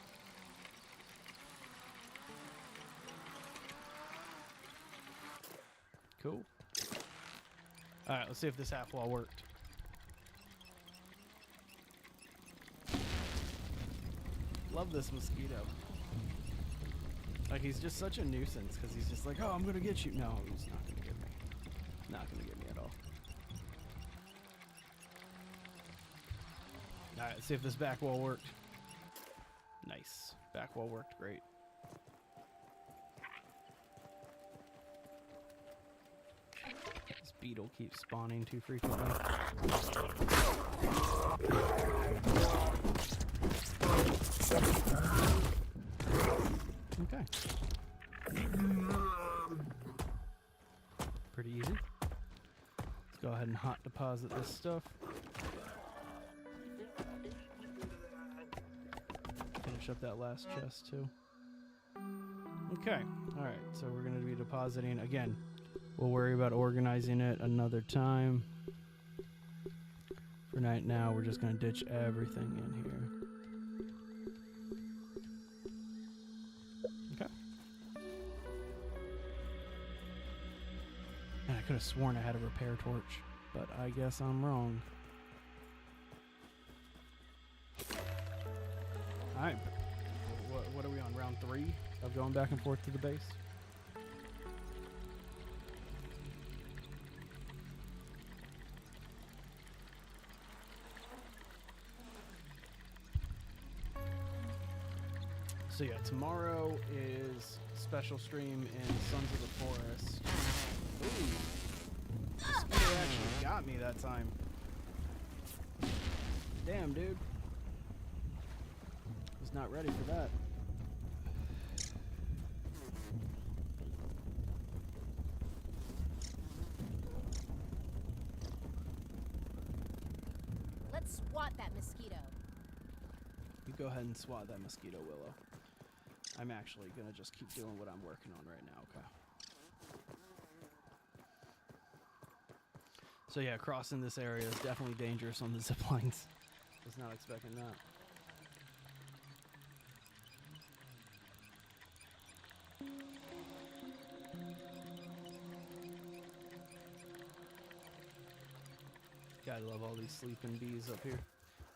Cool. Alright, let's see if this half wall worked. Love this mosquito. Like, he's just such a nuisance because he's just like, oh, I'm gonna get you. No, he's not gonna get me. Not gonna get me at all. Alright, let's see if this back wall worked. Nice. Back wall worked great. This beetle keeps spawning too frequently. Okay. Pretty easy. Let's go ahead and hot deposit this stuff. Finish up that last chest too. Okay. Alright, so we're going to be depositing again. We'll worry about organizing it another time. For right now, we're just going to ditch everything in here. Okay. And I could have sworn I had a repair torch, but I guess I'm wrong. Alright. What are we on? Round 3 of going back and forth to the base? So yeah, tomorrow is special stream in Sons of the Forest. Ooh. The spider actually got me that time. Damn, dude. Was not ready for that. Let's swat that mosquito. You go ahead and swat that mosquito, Willow. I'm actually gonna just keep doing what I'm working on right now, okay? So yeah, crossing this area is definitely dangerous on the zip lines. Was not expecting that. Gotta love all these sleeping bees up here.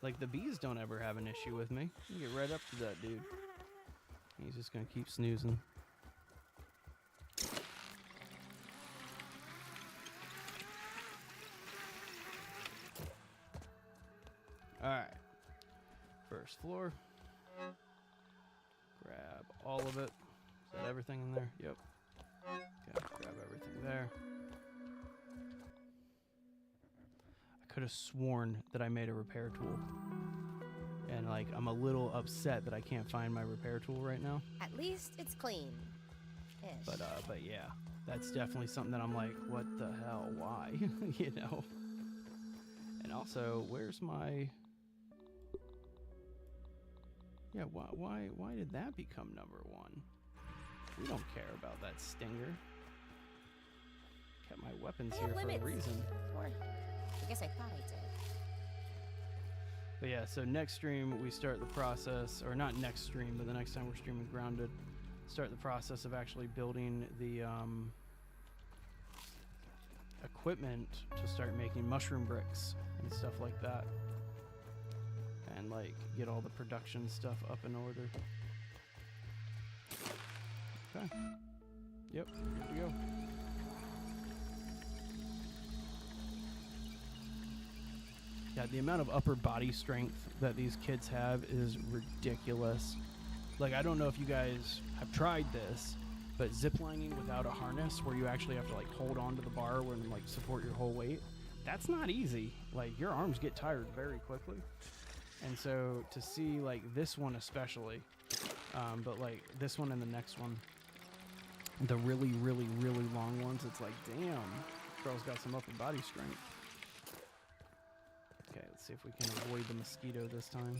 Like, the bees don't ever have an issue with me. You get right up to that dude. He's just gonna keep snoozing. Alright. First floor. Grab all of it. Is that everything in there? Yep. Okay, grab everything there. I could have sworn that I made a repair tool. And like, I'm a little upset that I can't find my repair tool right now. At least it's clean. Ish. But yeah, that's definitely something that I'm like, what the hell? Why? You know? And also, where's my... Yeah, why did that become number 1? We don't care about that stinger. Kept my weapons here for a reason. Or, I guess I thought I did. But yeah, so next stream we start the process, or not next stream, but the next time we're streaming Grounded, start the process of actually building the equipment to start making mushroom bricks and stuff like that. And like get all the production stuff up in order. Okay. Yep, good to go. Yeah, the amount of upper body strength that these kids have is ridiculous. Like, I don't know if you guys have tried this, but ziplining without a harness where you actually have to like hold on to the bar and like support your whole weight, that's not easy. Like, your arms get tired very quickly. And so to see like this one especially, but like this one and the next one, the really, really, really long ones, it's like, damn, girl's got some upper body strength. Okay, let's see if we can avoid the mosquito this time.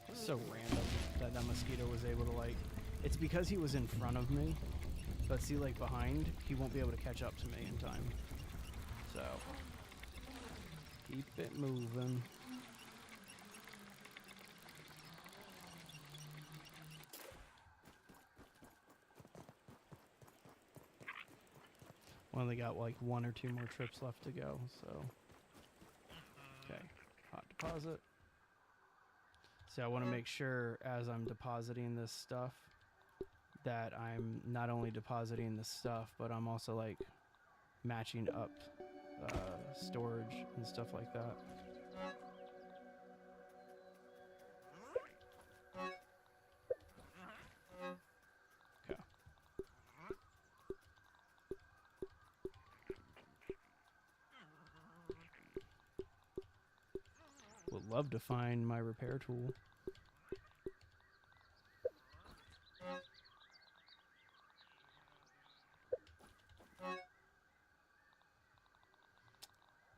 It's so random that that mosquito was able to like, it's because he was in front of me, but see like behind, he won't be able to catch up to me in time. So, keep it moving. We only got like 1 or 2 more trips left to go, so. Okay, hot deposit. So I want to make sure as I'm depositing this stuff that I'm not only depositing the stuff, but I'm also like matching up storage and stuff like that. Okay. Would love to find my repair tool.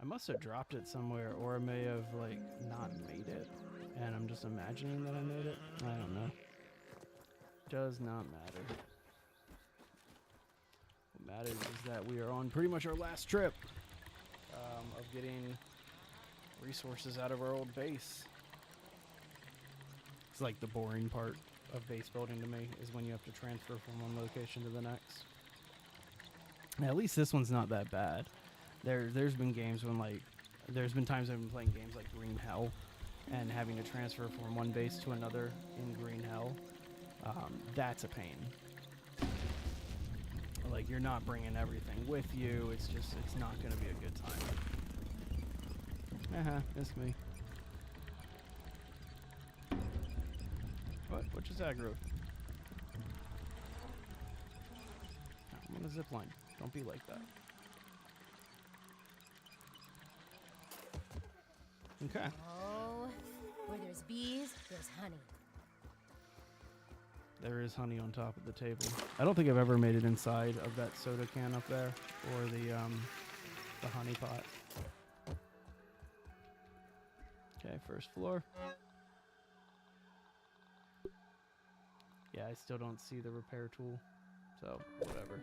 I must have dropped it somewhere, or I may have like not made it, and I'm just imagining that I made it. I don't know. Does not matter. What matters is that we are on pretty much our last trip of getting resources out of our old base. It's like the boring part of base building to me is when you have to transfer from one location to the next. Now, at least this one's not that bad. There's been games when like there's been times I've been playing games like Green Hell and having to transfer from one base to another in Green Hell. That's a pain. Like, you're not bringing everything with you. It's not gonna be a good time. It's me. What just aggroed? I'm on a zip line. Don't be like that. Okay. Oh, where there's bees, there's honey. There is honey on top of the table. I don't think I've ever made it inside of that soda can up there, or the honey pot. Okay, first floor. Yeah, I still don't see the repair tool, so whatever.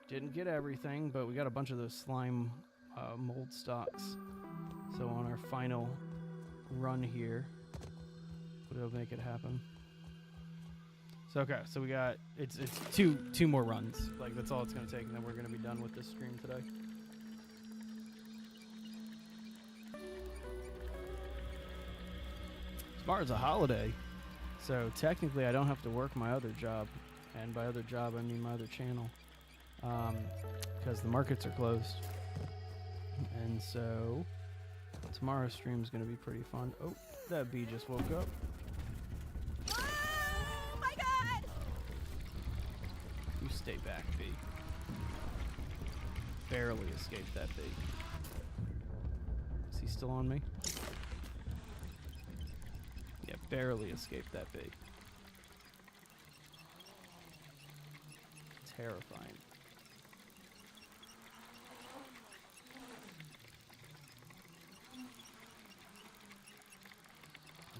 Didn't get everything, but we got a bunch of those slime mold stocks. So on our final run here, we'll make it happen. So okay, so we got it's two more runs. Like, that's all it's gonna take, and then we're gonna be done with this stream today. Tomorrow's a holiday, so technically I don't have to work my other job. And by other job, I mean my other channel. Because the markets are closed. And so tomorrow's stream is going to be pretty fun. Oh, that bee just woke up. Oh my god! You stay back, bee. Barely escaped that bee. Is he still on me? Yeah, barely escaped that bee. Terrifying.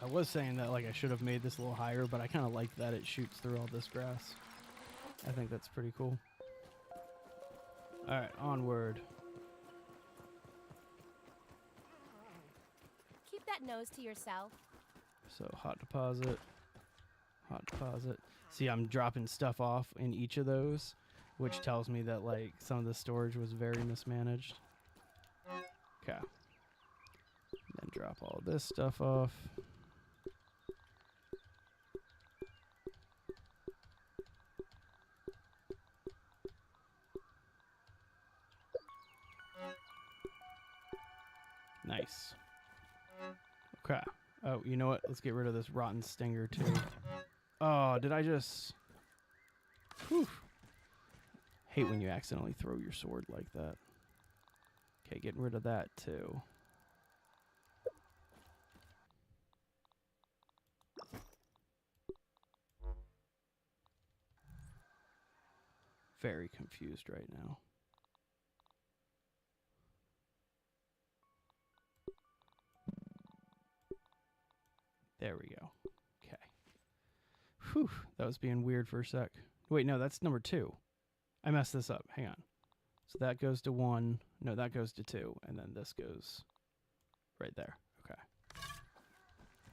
I was saying that like I should have made this a little higher, but I kind of like that it shoots through all this grass. I think that's pretty cool. Alright, onward. Keep that nose to yourself. So hot deposit. Hot deposit. See, I'm dropping stuff off in each of those, which tells me that like some of the storage was very mismanaged. Okay. Then drop all this stuff off. Nice. Okay. Oh, you know what? Let's get rid of this rotten stinger too. Oh, did I just... Whew. Hate when you accidentally throw your sword like that. Okay, getting rid of that too. Very confused right now. There we go. Okay. Whew, that was being weird for a sec. Wait, no, that's number 2. I messed this up. Hang on. So that goes to 1. No, that goes to 2. And then this goes right there. Okay.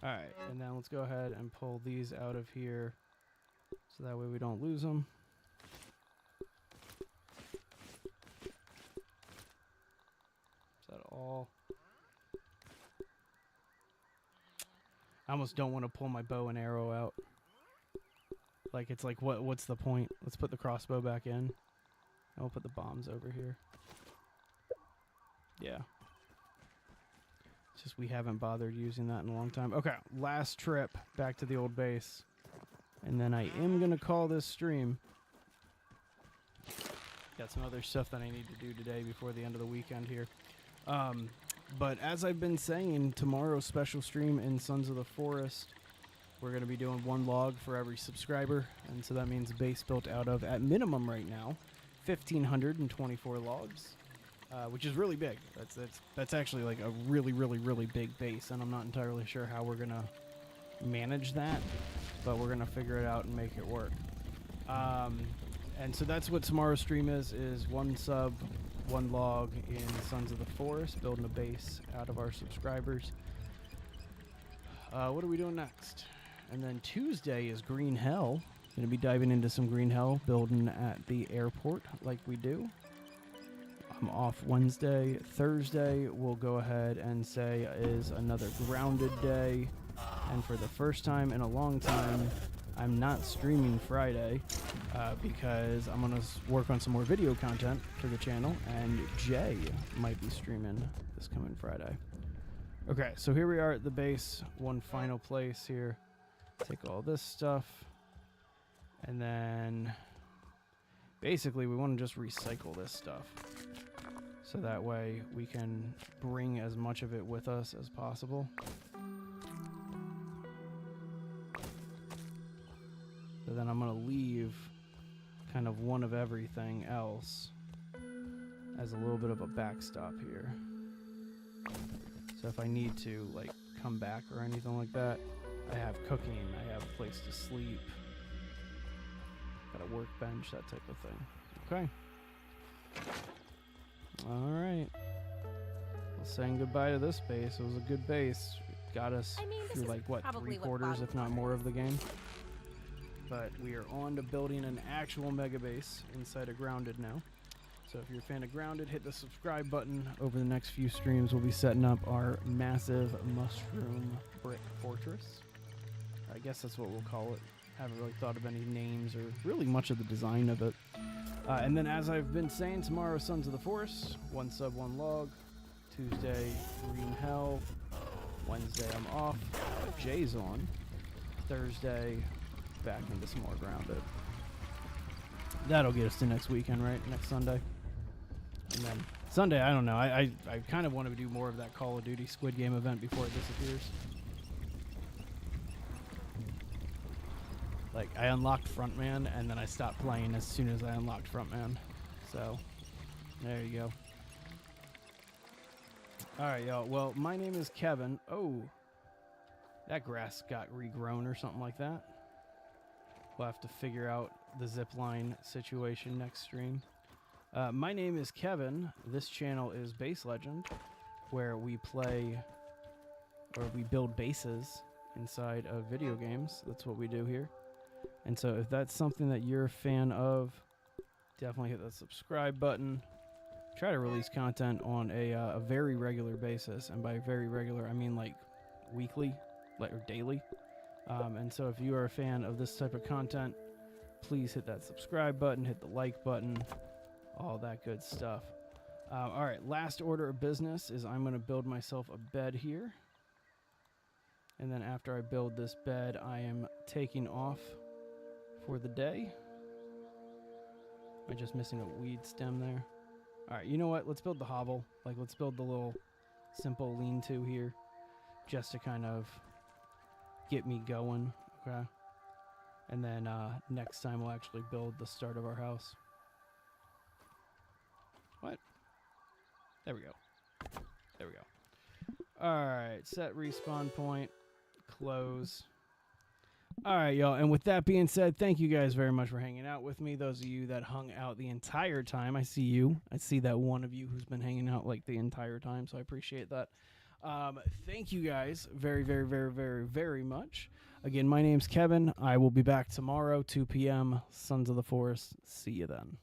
All right. And then let's go ahead and pull these out of here so that way we don't lose them. Is that all? I almost don't want to pull my bow and arrow out. Like, it's like, what's the point? Let's put the crossbow back in. And we'll put the bombs over here. Yeah. It's just we haven't bothered using that in a long time. Okay, last trip back to the old base. And then I am going to call this stream. Got some other stuff that I need to do today before the end of the weekend here. But as I've been saying, tomorrow's special stream in Sons of the Forest, we're going to be doing 1 log for every subscriber. And so that means a base built out of, at minimum right now, 1,524 logs, which is really big. That's actually like a really big base, and I'm not entirely sure how we're going to manage that, but we're going to figure it out and make it work. And so that's what tomorrow's stream is 1 sub, 1 log in Sons of the Forest, building a base out of our subscribers. What are we doing next? And then Tuesday is Green Hell. Going to be diving into some Green Hell, building at the airport like we do. I'm off Wednesday. Thursday, we'll go ahead and say is another grounded day. And for the first time in a long time, I'm not streaming Friday because I'm going to work on some more video content for the channel, and Jay might be streaming this coming Friday. Okay, so here we are at the base, one final place here. Take all this stuff, and then basically we want to just recycle this stuff. So that way we can bring as much of it with us as possible. So then I'm going to leave kind of one of everything else as a little bit of a backstop here. So if I need to like come back or anything like that, I have cooking, I have a place to sleep, got a workbench, that type of thing. Okay. All right. Well, saying goodbye to this base. It was a good base. It got us through like what, 3/4, if not more, of the game. But we are on to building an actual mega base inside of Grounded now. So if you're a fan of Grounded, hit the subscribe button. Over the next few streams, we'll be setting up our massive mushroom brick fortress. I guess that's what we'll call it. Haven't really thought of any names or really much of the design of it. And then, as I've been saying, tomorrow, Sons of the Force, 1 sub, 1 log. Tuesday, Green Hell. Wednesday, I'm off. Jay's on. Thursday, back into some more Grounded. That'll get us to next weekend, right? Next Sunday. And then Sunday, I don't know. I kind of want to do more of that Call of Duty Squid Game event before it disappears. Like, I unlocked Frontman, and then I stopped playing as soon as I unlocked Frontman. So, there you go. Alright, y'all. Well, my name is Kevin. Oh, that grass got regrown or something like that. We'll have to figure out the zipline situation next stream. My name is Kevin. This channel is Base Legend, where we play, or we build bases inside of video games. That's what we do here. And so if that's something that you're a fan of, definitely hit that subscribe button. Try to release content on a very regular basis. And by very regular, I mean like weekly, or daily. And so if you are a fan of this type of content, please hit that subscribe button, hit the like button, all that good stuff. All right, last order of business is I'm going to build myself a bed here. And then after I build this bed, I am taking off for the day. Am I just missing a weed stem there? All right, you know what? Let's build the hovel. Like, let's build the little simple lean-to here just to kind of get me going, okay? And then next time we'll actually build the start of our house. What? There we go. There we go. All right, set respawn point, close. All right, y'all, and with that being said, thank you guys very much for hanging out with me. Those of you that hung out the entire time, I see you. I see that one of you who's been hanging out like the entire time, so I appreciate that. Thank you guys very, very, very, very, very much. Again, my name's Kevin. I will be back tomorrow, 2 p.m., Sons of the Forest. See you then.